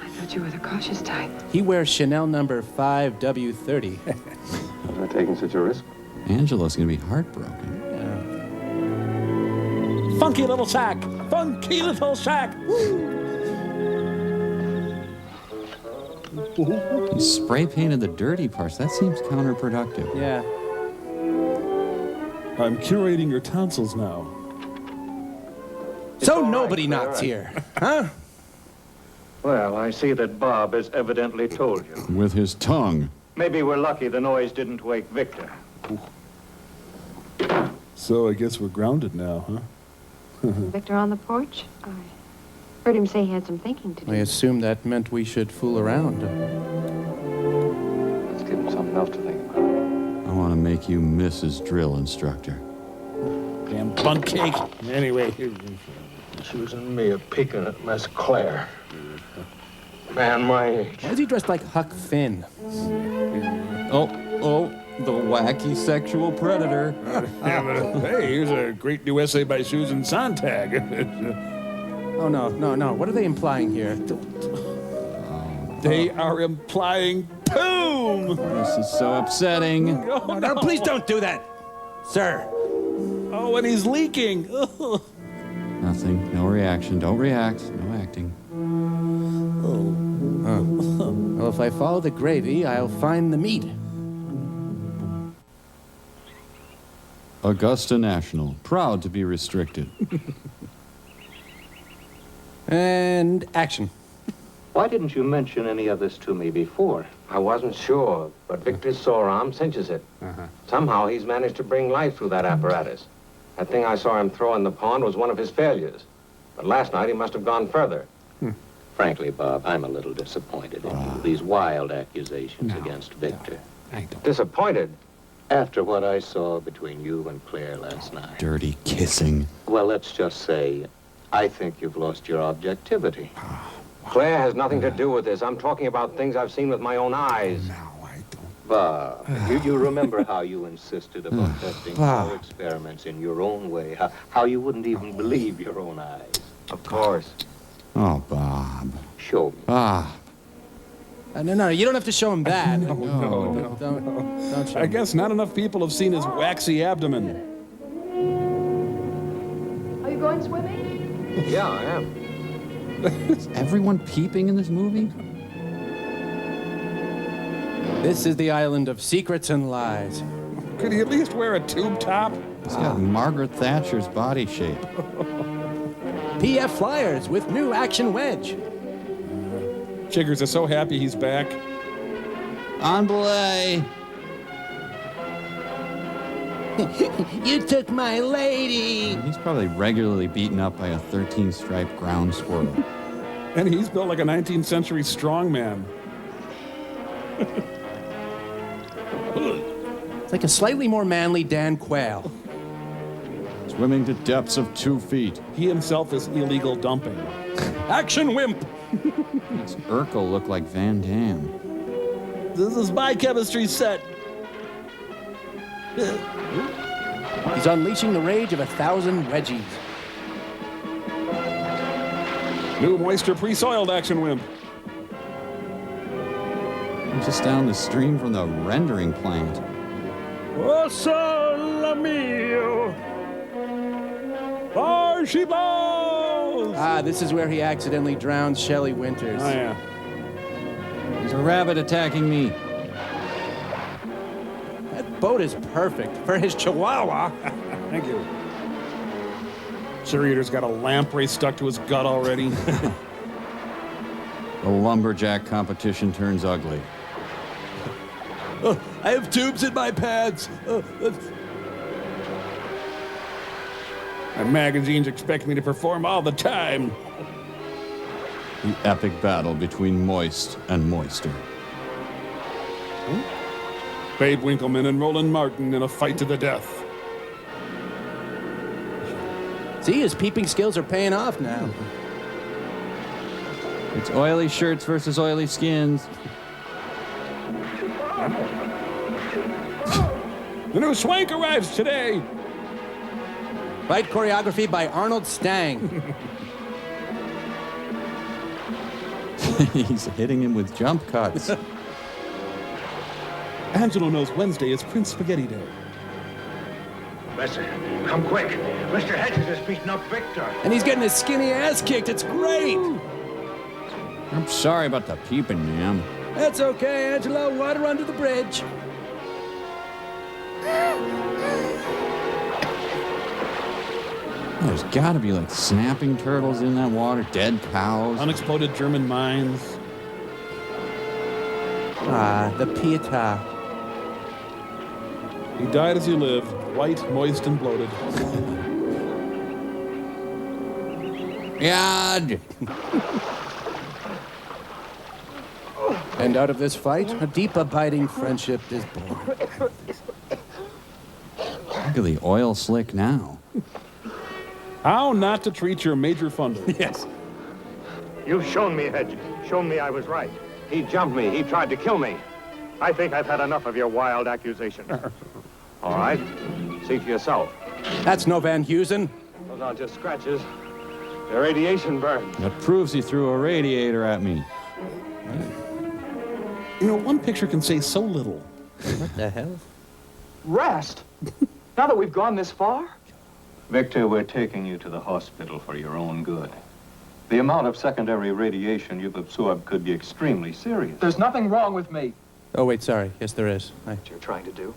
I thought you were the cautious type. He wears Chanel number 5W30. I'm not taking such a risk. Angelo's gonna be heartbroken. Funky little sack. Funky little sack. You spray painted the dirty parts. That seems counterproductive. Yeah. I'm curating your tonsils now. So nobody knocks here, huh? Well, I see that Bob has evidently told you. With his tongue. Maybe we're lucky the noise didn't wake Victor. So I guess we're grounded now, huh? Victor on the porch? I heard him say he had some thinking to do. I assume that meant we should fool around. Let's give him something else to think about. I want to make you Mrs. Drill Instructor. Damn bunk cake. Anyway, Susan me a peeking at Miss Claire. Man my age. Why is he dressed like Huck Finn? Oh, the wacky sexual predator. Hey, here's a great new essay by Susan Sontag. Oh, no. What are they implying here? They are implying poom! This is so upsetting. Oh, No, please don't do that, sir. Oh, and he's leaking. Ugh. Nothing. No reaction. Don't react. No acting. Well, if I follow the gravy, I'll find the meat. Augusta National. Proud to be restricted. And action. Why didn't you mention any of this to me before? I wasn't sure, but Victor's sore arm cinches it. Somehow he's managed to bring life through that apparatus. That thing I saw him throw in the pond was one of his failures. But last night he must have gone further. Frankly, Bob, I'm a little disappointed in you. These wild accusations against Victor. Disappointed? After what I saw between you and Claire last night. Dirty kissing. Well, let's just say, I think you've lost your objectivity. Claire has nothing to do with this. I'm talking about things I've seen with my own eyes. Bob, you remember how you insisted about testing our experiments in your own way, how you wouldn't even believe your own eyes. Of course. Oh, Bob. Show me. Ah. No, you don't have to show him that. No. Don't show I him. guess not enough people have seen his waxy abdomen. Are you going swimming? Yeah, I am. Is everyone peeping in this movie? This is the island of secrets and lies. Could he at least wear a tube top? He's got Margaret Thatcher's body shape. PF Flyers with new action wedge. Chiggers is so happy he's back. On belay. You took my lady. He's probably regularly beaten up by a 13-striped ground squirrel. And he's built like a 19th century strongman. It's like a slightly more manly Dan Quayle. Swimming to depths of 2 feet. He himself is illegal dumping. Action wimp! Makes Urkel look like Van Damme. This is my chemistry set. He's unleashing the rage of 1,000 wedgies. New moisture pre-soiled action wimp. I'm just down the stream from the rendering plant. Oh, sole mio. There she blows! Ah, this is where he accidentally drowned Shelley Winters. Oh, yeah. There's a rabbit attacking me. That boat is perfect for his chihuahua. Thank you. Cheerleader's got a lamprey stuck to his gut already. The lumberjack competition turns ugly. I have tubes in my pants. My magazines expect me to perform all the time. The epic battle between Moist and Moister. Babe Winkleman and Roland Martin in a fight to the death. See, his peeping skills are paying off now. It's oily shirts versus oily skins. The new swank arrives today. Fight choreography by Arnold Stang. He's hitting him with jump cuts. Angelo knows Wednesday is Prince Spaghetti Day. Listen, come quick. Mr. Hedges is beating up Victor. And he's getting his skinny ass kicked. It's great. I'm sorry about the peeping, ma'am. That's okay, Angelo. Water under the bridge. There's got to be like snapping turtles in that water, dead cows. Unexploded German mines. Ah, the Pietà. He died as he lived, white, moist, and bloated. God! And out of this fight, a deep, abiding friendship is born. Look at the oil slick now. How not to treat your major funder. Yes. You've shown me, Hedges. Shown me I was right. He jumped me. He tried to kill me. I think I've had enough of your wild accusations. All right. See for yourself. That's no Van Heusen. Those aren't just scratches. They're radiation burns. That proves he threw a radiator at me. You know, one picture can say so little. What the hell? Rest? Now that we've gone this far? Victor, we're taking you to the hospital for your own good. The amount of secondary radiation you've absorbed could be extremely serious. There's nothing wrong with me. Oh, wait, sorry. Yes, there is. What you're trying to do?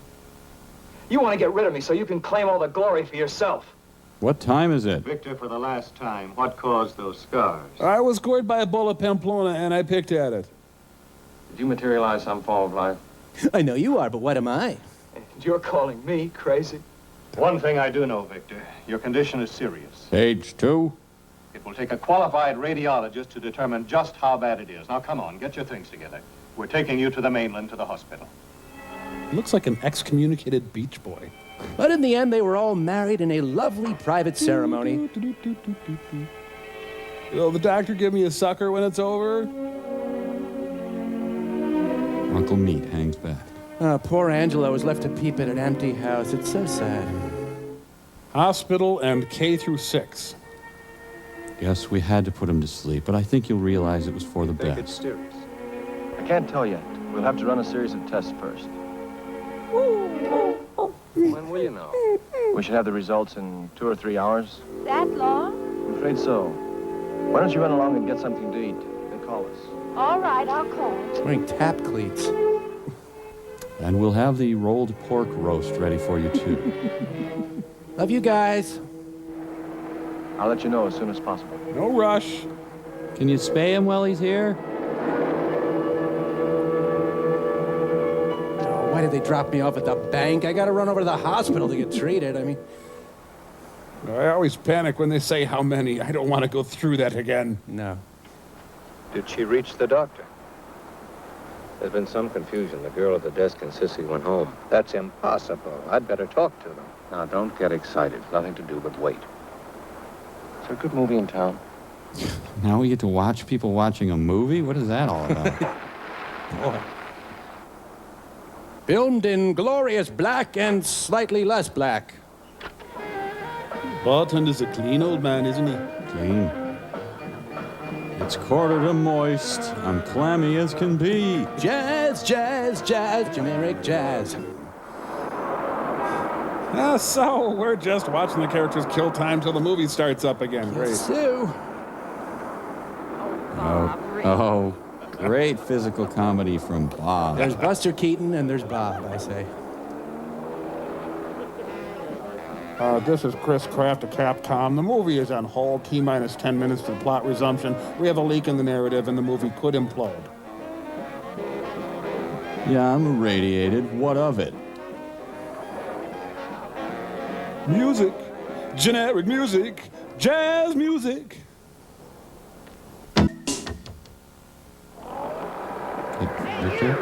You want to get rid of me so you can claim all the glory for yourself. What time is it? Victor, for the last time, what caused those scars? I was gored by a bull of Pamplona, and I picked at it. Did you materialize some fall of life? I know you are, but what am I? And you're calling me crazy? One thing I do know, Victor, your condition is serious. Stage 2? It will take a qualified radiologist to determine just how bad it is. Now, come on, get your things together. We're taking you to the mainland, to the hospital. Looks like an excommunicated beach boy. But in the end, they were all married in a lovely private ceremony. Will the doctor give me a sucker when it's over? Uncle Meat hangs back. Poor Angelo was left to peep at an empty house. It's so sad. Hospital and K through 6. Yes, we had to put him to sleep, but I think you'll realize it was for the I think it's best. serious. I can't tell yet. We'll have to run a series of tests first. When will you know? We should have the results in 2 or 3 hours. That long? I'm afraid so. Why don't you run along and get something to eat, then call us. All right, I'll call. He's wearing tap cleats. And we'll have the rolled pork roast ready for you, too. Love you guys. I'll let you know as soon as possible. No rush. Can you spay him while he's here? Oh, why did they drop me off at the bank? I gotta run over to the hospital to get treated. I mean... I always panic when they say how many. I don't want to go through that again. No. Did she reach the doctor? There's been some confusion. The girl at the desk insists he went home. That's impossible. I'd better talk to them. Now, don't get excited. Nothing to do but wait. Is there a good movie in town? Now we get to watch people watching a movie? What is that all about? Boy. Filmed in glorious black and slightly less black. Bartender's a clean old man, isn't he? Clean. It's quarter to moist. I'm clammy as can be. Jazz, jazz, jazz, generic jazz. So we're just watching the characters kill time till the movie starts up again. Great. Sue. Oh, great physical comedy from Bob. There's Buster Keaton and there's Bob, I say. This is Chris Kraft of Capcom. The movie is on hold. T-minus 10 minutes to plot resumption. We have a leak in the narrative and the movie could implode. Yeah, I'm irradiated. What of it? Music. Generic music. Jazz music. Victor?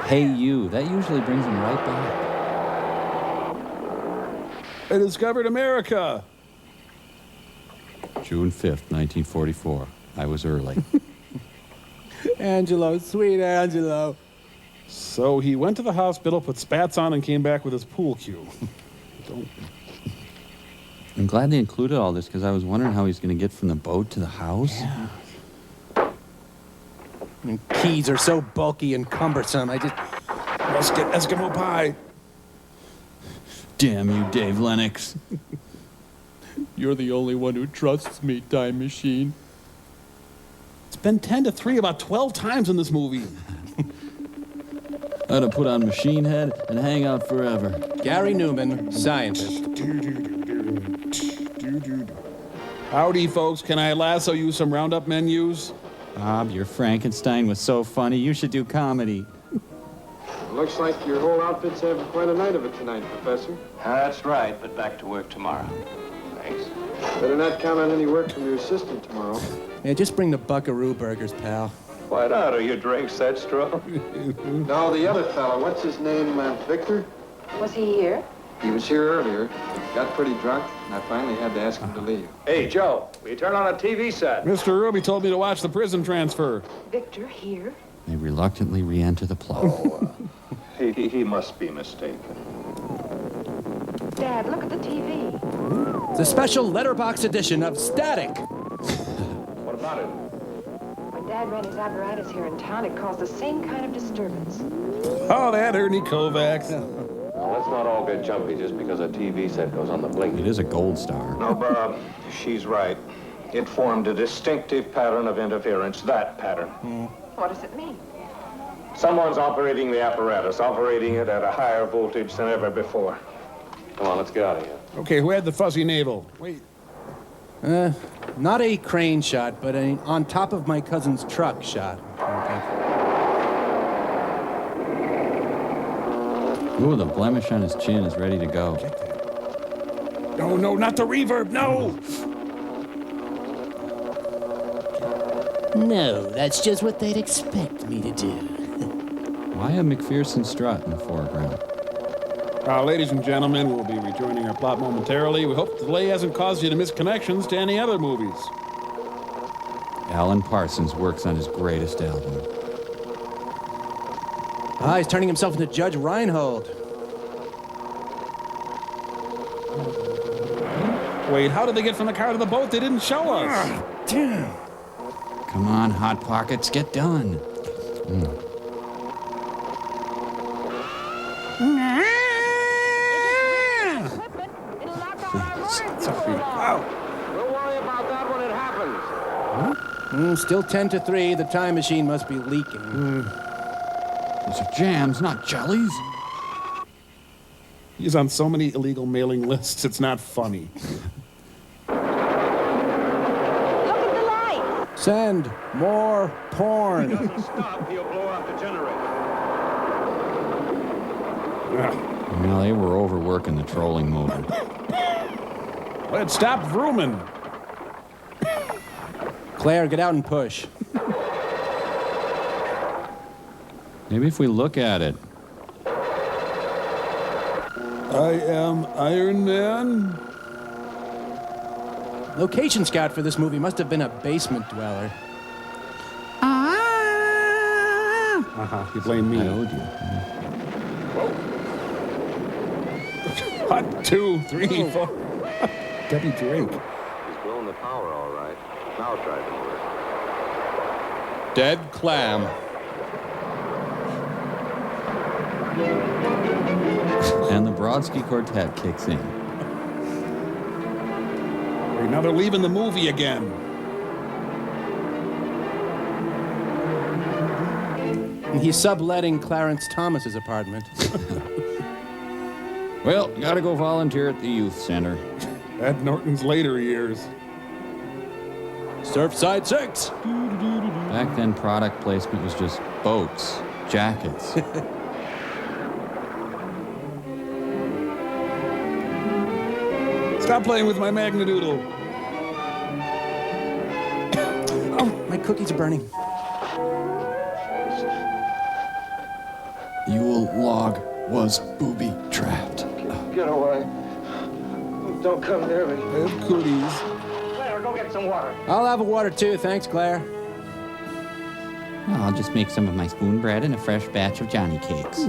Hey, you. That usually brings him right back. I discovered America. June 5th, 1944. I was early. Angelo, sweet Angelo. So he went to the hospital, put spats on, and came back with his pool cue. I'm glad they included all this because I was wondering how he's going to get from the boat to the house. Yeah. And keys are so bulky and cumbersome. Let's get Eskimo pie. Damn you, Dave Lennox. You're the only one who trusts me, Time Machine. It's been 10 to 3 about 12 times in this movie. I'd have put on Machine Head and hang out forever. Gary Newman, scientist. Howdy, folks. Can I lasso you some Roundup menus? Bob, your Frankenstein was so funny. You should do comedy. Looks like your whole outfit's having quite a night of it tonight, Professor. That's right, but back to work tomorrow. Thanks. Better not count on any work from your assistant tomorrow. Yeah, just bring the buckaroo burgers, pal. Why not? Are your drinks that strong? No, the other fellow, what's his name, Victor? Was he here? He was here earlier, got pretty drunk, and I finally had to ask him to leave. Hey, Joe, will you turn on a TV set? Mr. Ruby told me to watch the prison transfer. Victor here? They reluctantly re-enter the plot. He must be mistaken. Dad, look at the TV. It's a special letterbox edition of Static. What about it? When Dad ran his apparatus here in town, it caused the same kind of disturbance. Oh, that Ernie Kovacs. Now, let's not all get jumpy just because a TV set goes on the blink. It is a gold star. No, Bob, she's right. It formed a distinctive pattern of interference, that pattern. What does it mean? Someone's operating the apparatus, operating it at a higher voltage than ever before. Come on, let's get out of here. Okay, who had the fuzzy navel? Wait. Not a crane shot, but an on top of my cousin's truck shot. Ooh, the blemish on his chin is ready to go. No, no, not the reverb, no! No, that's just what they'd expect me to do. Why a McPherson strut in the foreground? Ladies and gentlemen, we'll be rejoining our plot momentarily. We hope the delay hasn't caused you to miss connections to any other movies. Alan Parsons works on his greatest album. He's turning himself into Judge Reinhold. Wait, how did they get from the car to the boat? They didn't show us. Damn. Come on, Hot Pockets, get done. We'll worry about that when it happens. Still 10-3. The time machine must be leaking. These are jams, not jellies. He's on so many illegal mailing lists, it's not funny. Look at the light. Send more porn. If he doesn't stop, he'll blow out the generator. Well, they were overworking the trolling motor. Let's stop vrooming. Claire, get out and push. Maybe if we look at it. I am Iron Man. Location scout for this movie must have been a basement dweller. You blame me. I owed you. Whoa. 1, 2, 3, 4. Debbie Drake. He's blown the power all right. Now try the motor. Dead clam. And the Brodsky Quartet kicks in. Right, now they're leaving the movie again. And he's subletting Clarence Thomas's apartment. Well, gotta go volunteer at the youth center. Ed Norton's later years. Surfside 6. Back then, product placement was just boats, jackets. Stop playing with my Magnadoodle. Oh, my cookies are burning. Yule log was booby-trapped. Get away. Don't come near me. I have cooties. Claire, go get some water. I'll have a water too, thanks, Claire. Well, I'll just make some of my spoon bread and a fresh batch of Johnny cakes.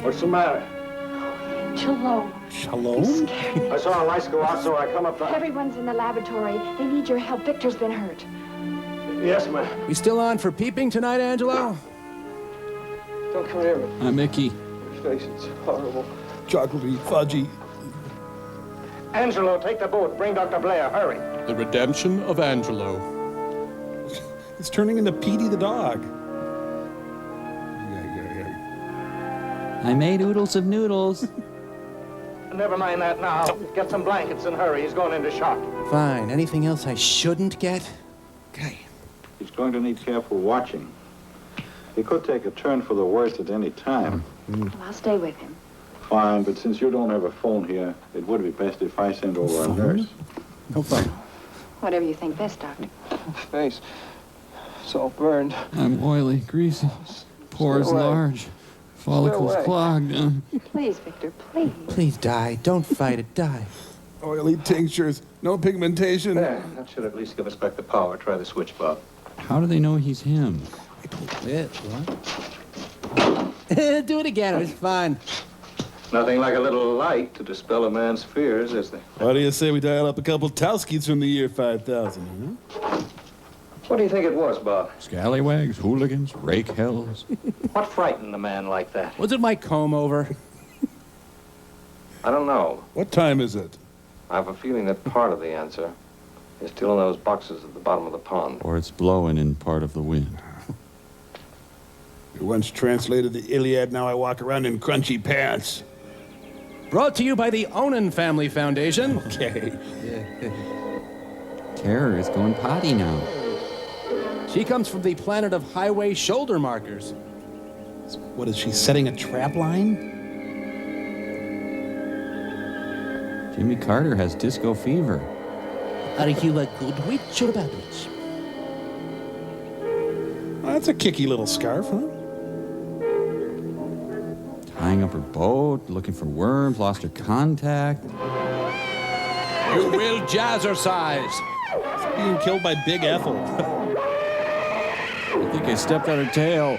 What's the matter? Shalom. Shalom? I saw a lights go out, so I come up. Everyone's in the laboratory. They need your help. Victor's been hurt. Yes, ma'am. We still on for peeping tonight, Angelo? Don't come near me. Hi, Mickey. Your face is horrible. Chocolatey, fudgy. Angelo, take the boat. Bring Dr. Blair. Hurry. The redemption of Angelo. It's turning into Petey the dog. I made oodles of noodles. Never mind that now. Get some blankets and hurry. He's going into shock. Fine. Anything else I shouldn't get? Okay. He's going to need careful watching. He could take a turn for the worse at any time. Well, I'll stay with him. Fine, but since you don't have a phone here, it would be best if I sent over a nurse. No fun. Whatever you think best, Doctor. Face. It's all burned. I'm oily, greasy, pores away. large, follicles away. clogged. Please, Victor, please. Please die. Don't fight it. Die. Oily tinctures, no pigmentation. There, that should at least give us back the power. Try the switch, Bob. How do they know he's him? Do it again. It was fun. Nothing like a little light to dispel a man's fears, is there? What do you say we dial up a couple Towskies from the year 5000, huh? What do you think it was, Bob? Scallywags, hooligans, rake hells. What frightened a man like that? Was it my comb over? I don't know. What time is it? I have a feeling that part of the answer is still in those boxes at the bottom of the pond. Or it's blowing in part of the wind. I once translated the Iliad, now I walk around in crunchy pants. Brought to you by the Onan Family Foundation. Okay. Terror is going potty now. She comes from the planet of highway shoulder markers. What is she, setting a trap line? Jimmy Carter has disco fever. Are you a good witch or a bad witch? Oh, that's a kicky little scarf, huh? Tying up her boat, looking for worms, lost her contact. You will jazzercise. Being killed by Big Ethel. I think I stepped on her tail.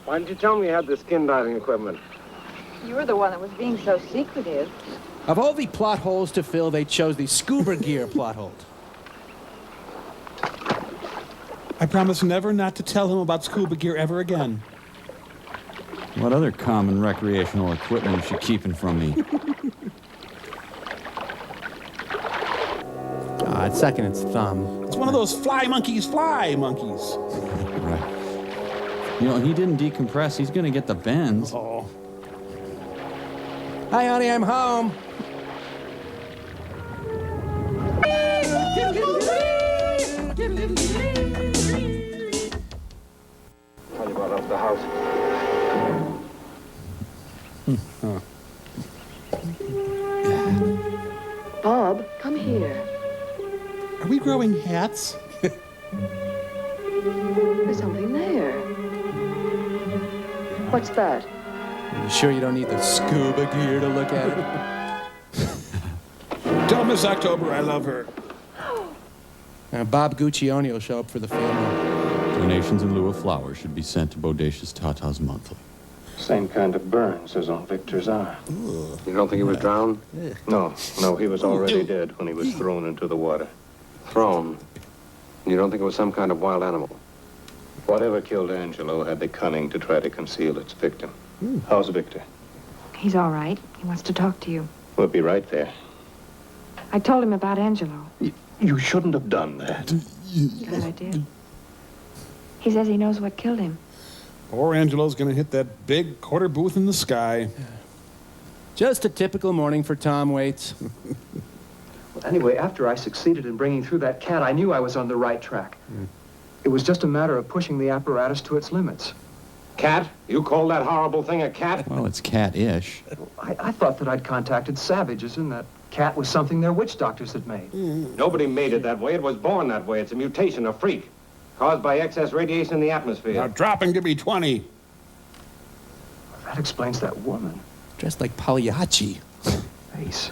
Why didn't you tell me you had the skin diving equipment? You were the one that was being so secretive. Of all the plot holes to fill, they chose the scuba gear plot hole. I promise never not to tell him about scuba gear ever again. What other common recreational equipment is she keeping from me? It's sucking its thumb. It's one of those fly monkeys. Right. You know, he didn't decompress. He's going to get the bends. Oh. Hi, honey, I'm home. Tell you about up the house. Bob, come here. Are we growing hats? There's something there. What's that? You sure you don't need the scuba gear to look at it? Tell Miss October I love her. Bob Guccione will show up for the funeral. Donations in lieu of flowers should be sent to Bodacious Tatas monthly. Same kind of burns as on Victor's arm. You don't think he was drowned? No, he was already dead when he was thrown into the water. Thrown. You don't think it was some kind of wild animal? Whatever killed Angelo had the cunning to try to conceal its victim. How's Victor? He's all right. He wants to talk to you. We'll be right there. I told him about Angelo. You shouldn't have done that. Good I did. He says he knows what killed him. Poor Angelo's gonna hit that big quarter booth in the sky. Just a typical morning for Tom Waits. Well, anyway, after I succeeded in bringing through that cat, I knew I was on the right track. It was just a matter of pushing the apparatus to its limits. Cat? You call that horrible thing a cat? Well, it's cat-ish. I thought that I'd contacted savages and that cat was something their witch doctors had made. Nobody made it that way. It was born that way. It's a mutation, a freak, caused by excess radiation in the atmosphere. Now drop and give me 20. That explains that woman. Dressed like Pagliacci. Face.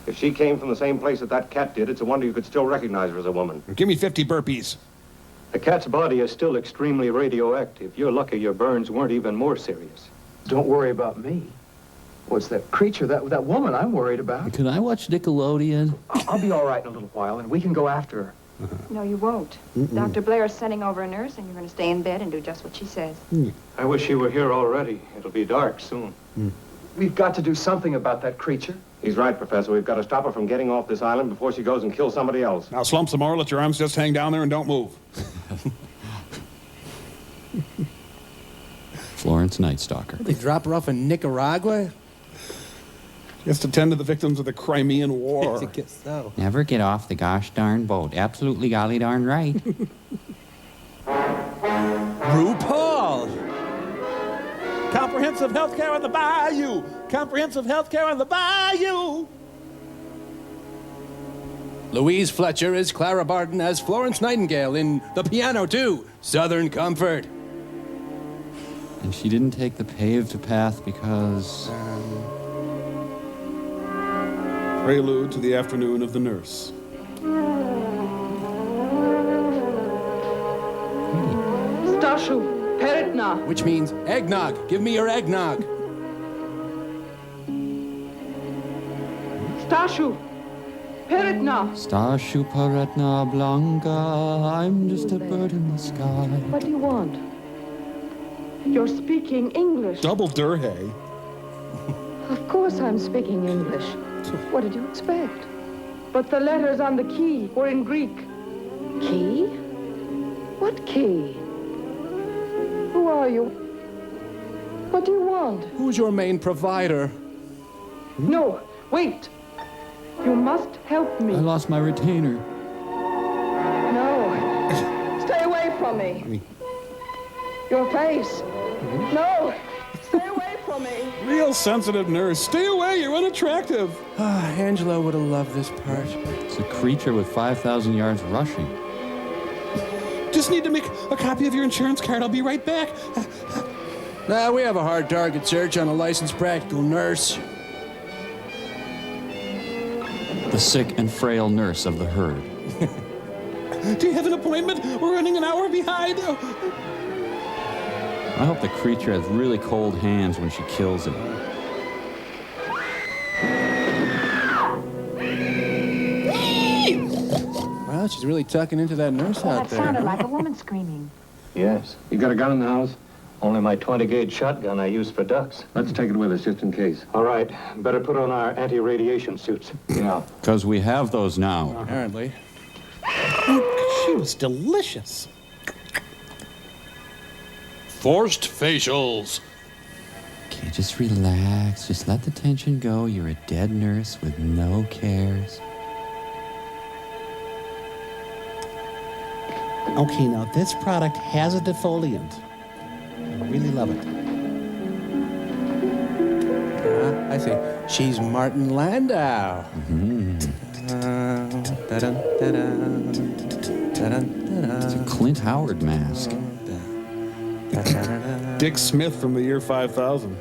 If she came from the same place that that cat did, it's a wonder you could still recognize her as a woman. Give me 50 burpees. The cat's body is still extremely radioactive. You're lucky your burns weren't even more serious. Don't worry about me. What's that creature, that woman I'm worried about? Could I watch Nickelodeon? I'll be all right in a little while, and we can go after her. No, you won't. Dr. Blair is sending over a nurse, and you're going to stay in bed and do just what she says. I wish you were here already. It'll be dark soon. We've got to do something about that creature. He's right, Professor. We've got to stop her from getting off this island before she goes and kills somebody else. Now slump some more, let your arms just hang down there and don't move. Florence Night Stalker. They drop her off in Nicaragua? Just to tend to the victims of the Crimean War. I guess so. Never get off the gosh darn boat. Absolutely golly darn right. RuPaul! Comprehensive health care on the bayou! Comprehensive health care on the bayou! Louise Fletcher is Clara Barton as Florence Nightingale in The Piano 2, Southern Comfort. And she didn't take the paved path because... Prelude to the Afternoon of the Nurse. Stashu, Peretna. Which means eggnog. Give me your eggnog. Stashu, Peretna. Stashu Paretna Blanca, I'm just a bird in the sky. What do you want? You're speaking English. Double Durhay. Of course I'm speaking English. What did you expect? But the letters on the key were in Greek. Key? What key? Who are you? What do you want? Who's your main provider? No, wait. You must help me. I lost my retainer. No. Stay away from me. Your face. No. Stay away from me. Real sensitive nurse. Stay away, you're unattractive. Angela would have loved this part. It's a creature with 5,000 yards rushing. Just need to make a copy of your insurance card. I'll be right back. Nah, we have a hard target search on a licensed practical nurse. The sick and frail nurse of the herd. Do you have an appointment? We're running an hour behind. I hope the creature has really cold hands when she kills him. Wow, she's really tucking into that nurse out That there. sounded like a woman screaming. Yes. You got a gun in the house? Only my 20-gauge shotgun I use for ducks. Let's take it with us, just in case. All right. Better put on our anti-radiation suits. Yeah. Because we have those now. Apparently. She was delicious. Forced facials. Okay, just relax. Just let the tension go. You're a dead nurse with no cares. Okay, now this product has a defoliant. I really love it. I see. She's Martin Landau. It's a Clint Howard mask. Dick Smith from the year 5000.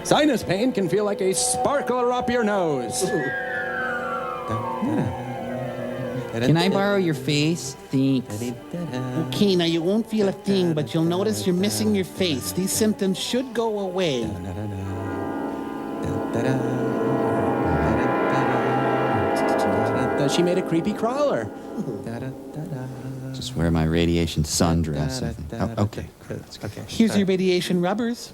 Sinus pain can feel like a sparkler up your nose. Can I borrow your face? Thanks. Okay, now you won't feel a thing, but you'll notice you're missing your face. These symptoms should go away. She made a creepy crawler. Just wear my radiation sundress. I think. Oh, okay. Here's your radiation rubbers.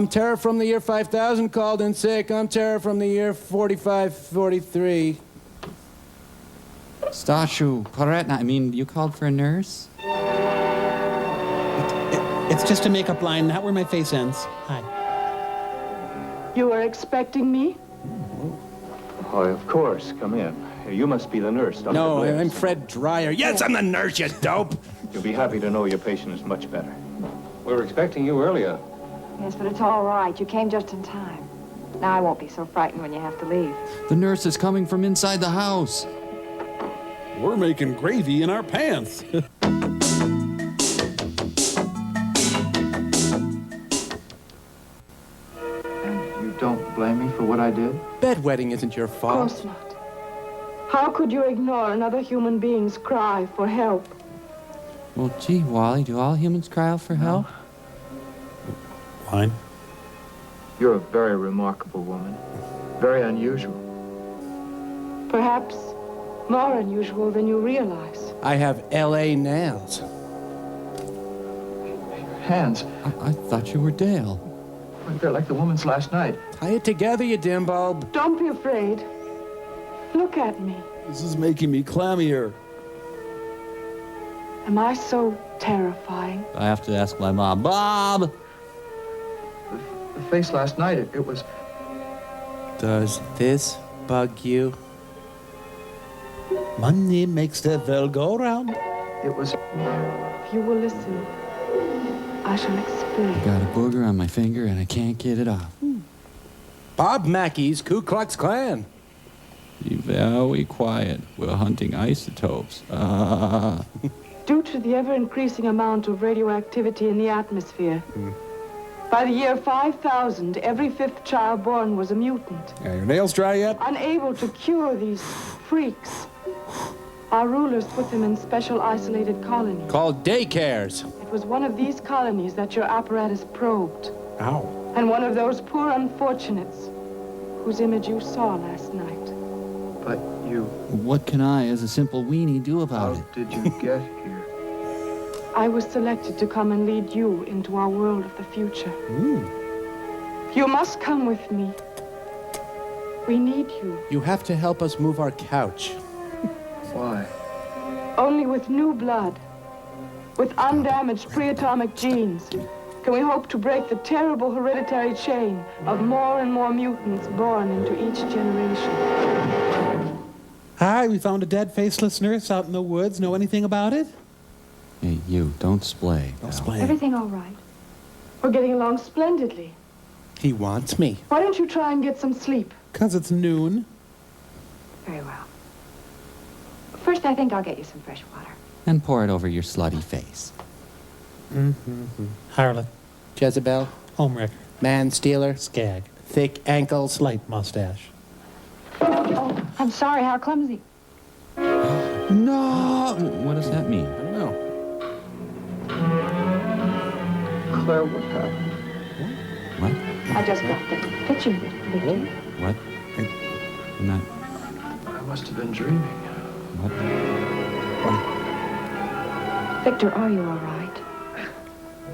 Terror from the year 5000 called in sick. I'm Terror from the year 4543. Stashu Paretna, I mean, you called for a nurse? It's just a makeup line, not where my face ends. Hi. You were expecting me? Oh, of course. Come in. You must be the nurse, Dr. No, Blaze. I'm Fred Dreyer. Yes, I'm the nurse, you dope. You'll be happy to know your patient is much better. We were expecting you earlier. Yes, but it's all right. You came just in time. Now I won't be so frightened when you have to leave. The nurse is coming from inside the house. We're making gravy in our pants. You don't blame me for what I did? Bedwetting isn't your Of fault. course not. How could you ignore another human being's cry for help? Well, gee, Wally, do all humans cry out for help? Fine. You're a very remarkable woman. Very unusual. Perhaps more unusual than you realize. I have L.A. nails. Hands. I thought you were Dale. They're like the woman's last night. Tie it together, you dim bulb. Don't be afraid. Look at me. This is making me clammier. Am I so terrifying? I have to ask my mom. Bob! The face last night, it was... Does this bug you? Money makes the world go round. It was... If you will listen, I shall explain. too. Got a booger on my finger and I can't get it off. Bob Mackey's Ku Klux Klan. Be very quiet. We're hunting isotopes. Due to the ever-increasing amount of radioactivity in the atmosphere, by the year 5000, every fifth child born was a mutant. Yeah, your nails dry yet? Unable to cure these freaks, our rulers put them in special isolated colonies. Called daycares. It was one of these colonies that your apparatus probed. Ow. And one of those poor unfortunates whose image you saw last night. But you... What can I, as a simple weenie, do about it? How did you get here? I was selected to come and lead you into our world of the future. You must come with me. We need you. You have to help us move our couch. Why? Only with new blood, with undamaged pre-atomic genes, can we hope to break the terrible hereditary chain of more and more mutants born into each generation. Hi, we found a dead, faceless nurse out in the woods. Know anything about it? Hey, you, don't splay. Don't splay. Everything all right? We're getting along splendidly. He wants me. Why don't you try and get some sleep? 'Cause it's noon. Very well. First, I think I'll get you some fresh water. And pour it over your slutty face. Harlot. Jezebel. Homewrecker. Man stealer. Skag. Thick ankles. Light mustache. Oh, I'm sorry, how clumsy. No! What does that mean? I don't know. Claire, what happened? What? I just got the picture, Victor. What? I'm not... I must have been dreaming. What? Victor, are you all right?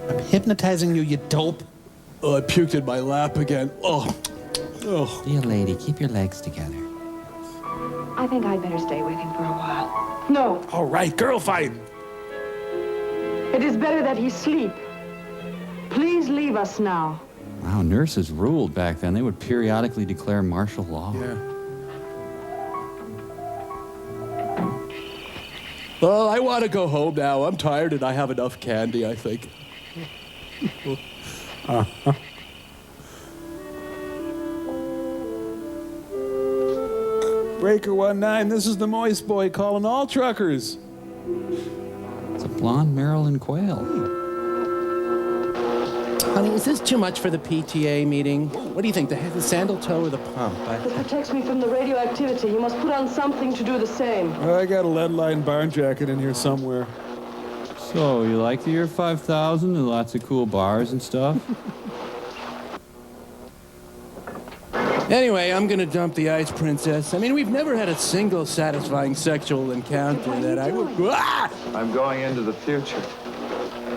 I'm hypnotizing you, you dope. Oh, I puked in my lap again. Oh. Oh. Dear lady, keep your legs together. I think I'd better stay with him for a while. No, All right, girl fight. it is better that he sleep. Please leave us now. Wow, nurses ruled back then. They would periodically declare martial law. Yeah. Well, I want to go home now. I'm tired and I have enough candy, I think. Breaker 19, this is the Moist Boy calling all truckers. It's a blonde Maryland quail. Honey, is this too much for the PTA meeting? What do you think, the sandal toe or the pump? It protects me from the radioactivity. You must put on something to do the same. I got a lead-lined barn jacket in here somewhere. So, you like the year 5000 and lots of cool bars and stuff? Anyway, I'm gonna dump the ice princess. I mean, we've never had a single satisfying sexual encounter that I would... Ah! I'm going into the future.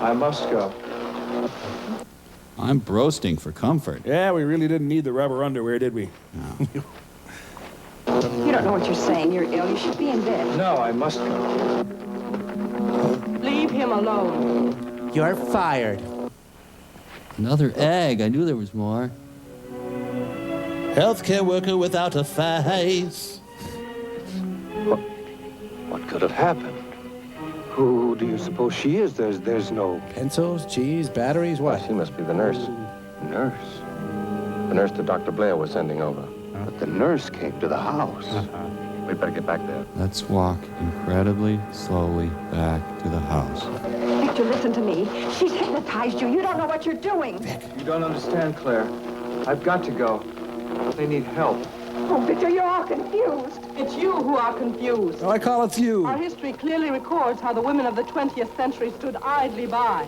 I must go. I'm broasting for comfort. Yeah, we really didn't need the rubber underwear, did we? No. You don't know what you're saying. You're ill. You should be in bed. No, I must go. Leave him alone. You're fired. Another egg. I knew there was more. Healthcare worker without a face. What could have happened? Who do you suppose she is? There's no... Pencils, cheese, batteries, what? She must be the nurse. Nurse. The nurse that Dr. Blair was sending over. But the nurse came to the house. We'd better get back there. Let's walk incredibly slowly back to the house. Victor, listen to me. She's hypnotized you. You don't know what you're doing. You don't understand, Claire. I've got to go. They need help. Oh, Victor, you're all confused. It's you who are confused. Oh, I call it you. Our history clearly records how the women of the 20th century stood idly by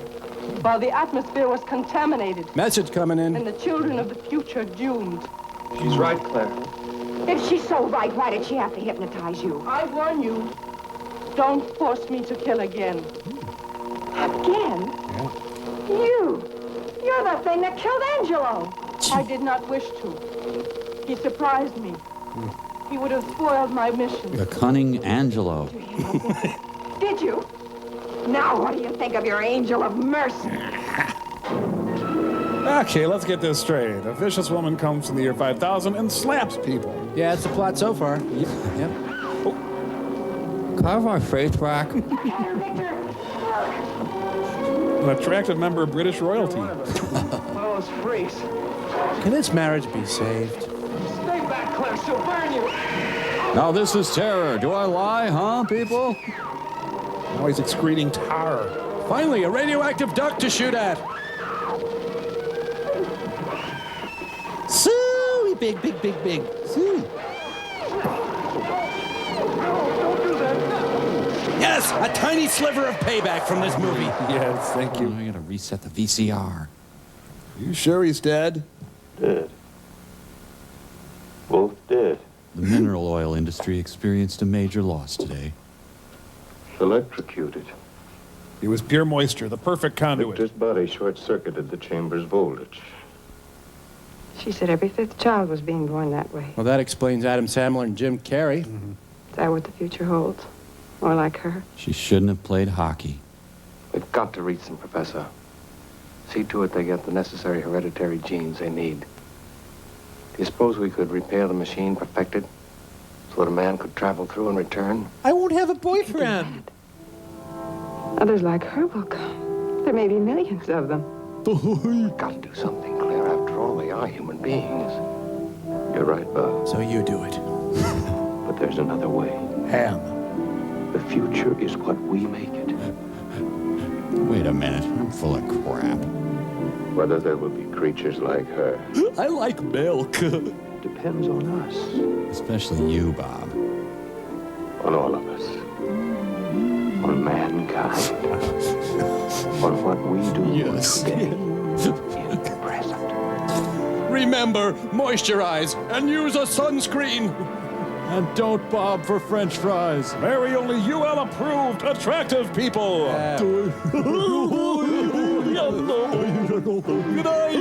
while the atmosphere was contaminated Message coming in. and the children of the future doomed. She's right, Claire. If she's so right, why did she have to hypnotize you? I warn you, don't force me to kill again. Again? You're the thing that killed Angelo. I did not wish to. He surprised me. He would have spoiled my mission. The cunning Angelo. Did you? Now what do you think of your angel of mercy? Okay, let's get this straight. A vicious woman comes in the year 5000 and slaps people. Yeah, that's the plot so far. Yep. Carve our face back. Victor, look. An attractive member of British royalty. One of those freaks. Can this marriage be saved? Stay back, Claire. She'll burn you. Now this is terror. Do I lie, huh, people? Now he's excreting tar. Finally, a radioactive duck to shoot at. Sue! Big, big, big, big. Sue. Yes, a tiny sliver of payback from this movie. Yes, thank you. I gotta reset the VCR. You sure he's dead? Dead. Both dead. The mineral oil industry experienced a major loss today. Electrocuted. It was pure moisture, the perfect conduit. Victor's body short-circuited the chamber's voltage. She said every fifth child was being born that way. Well, that explains Adam Sandler and Jim Carrey. Is that what the future holds? More like her? She shouldn't have played hockey. We've got to reach them, Professor. See to it they get the necessary hereditary genes they need. Do you suppose we could repair the machine, perfect it, so that a man could travel through and return? I won't have a boyfriend. Others like her will come. There may be millions of them. We've got to do something, Claire. After all, they are human beings. You're right, Bob. So you do it. But there's another way. Ham. The future is what we make it. Wait a minute. I'm full of crap. Whether there will be creatures like her I like milk. depends on us. Especially you, Bob. On all of us. On mankind. On what we do today. In the present. Remember, moisturize and use a sunscreen. And don't bob for French fries. Marry only UL-approved, attractive people. Good night.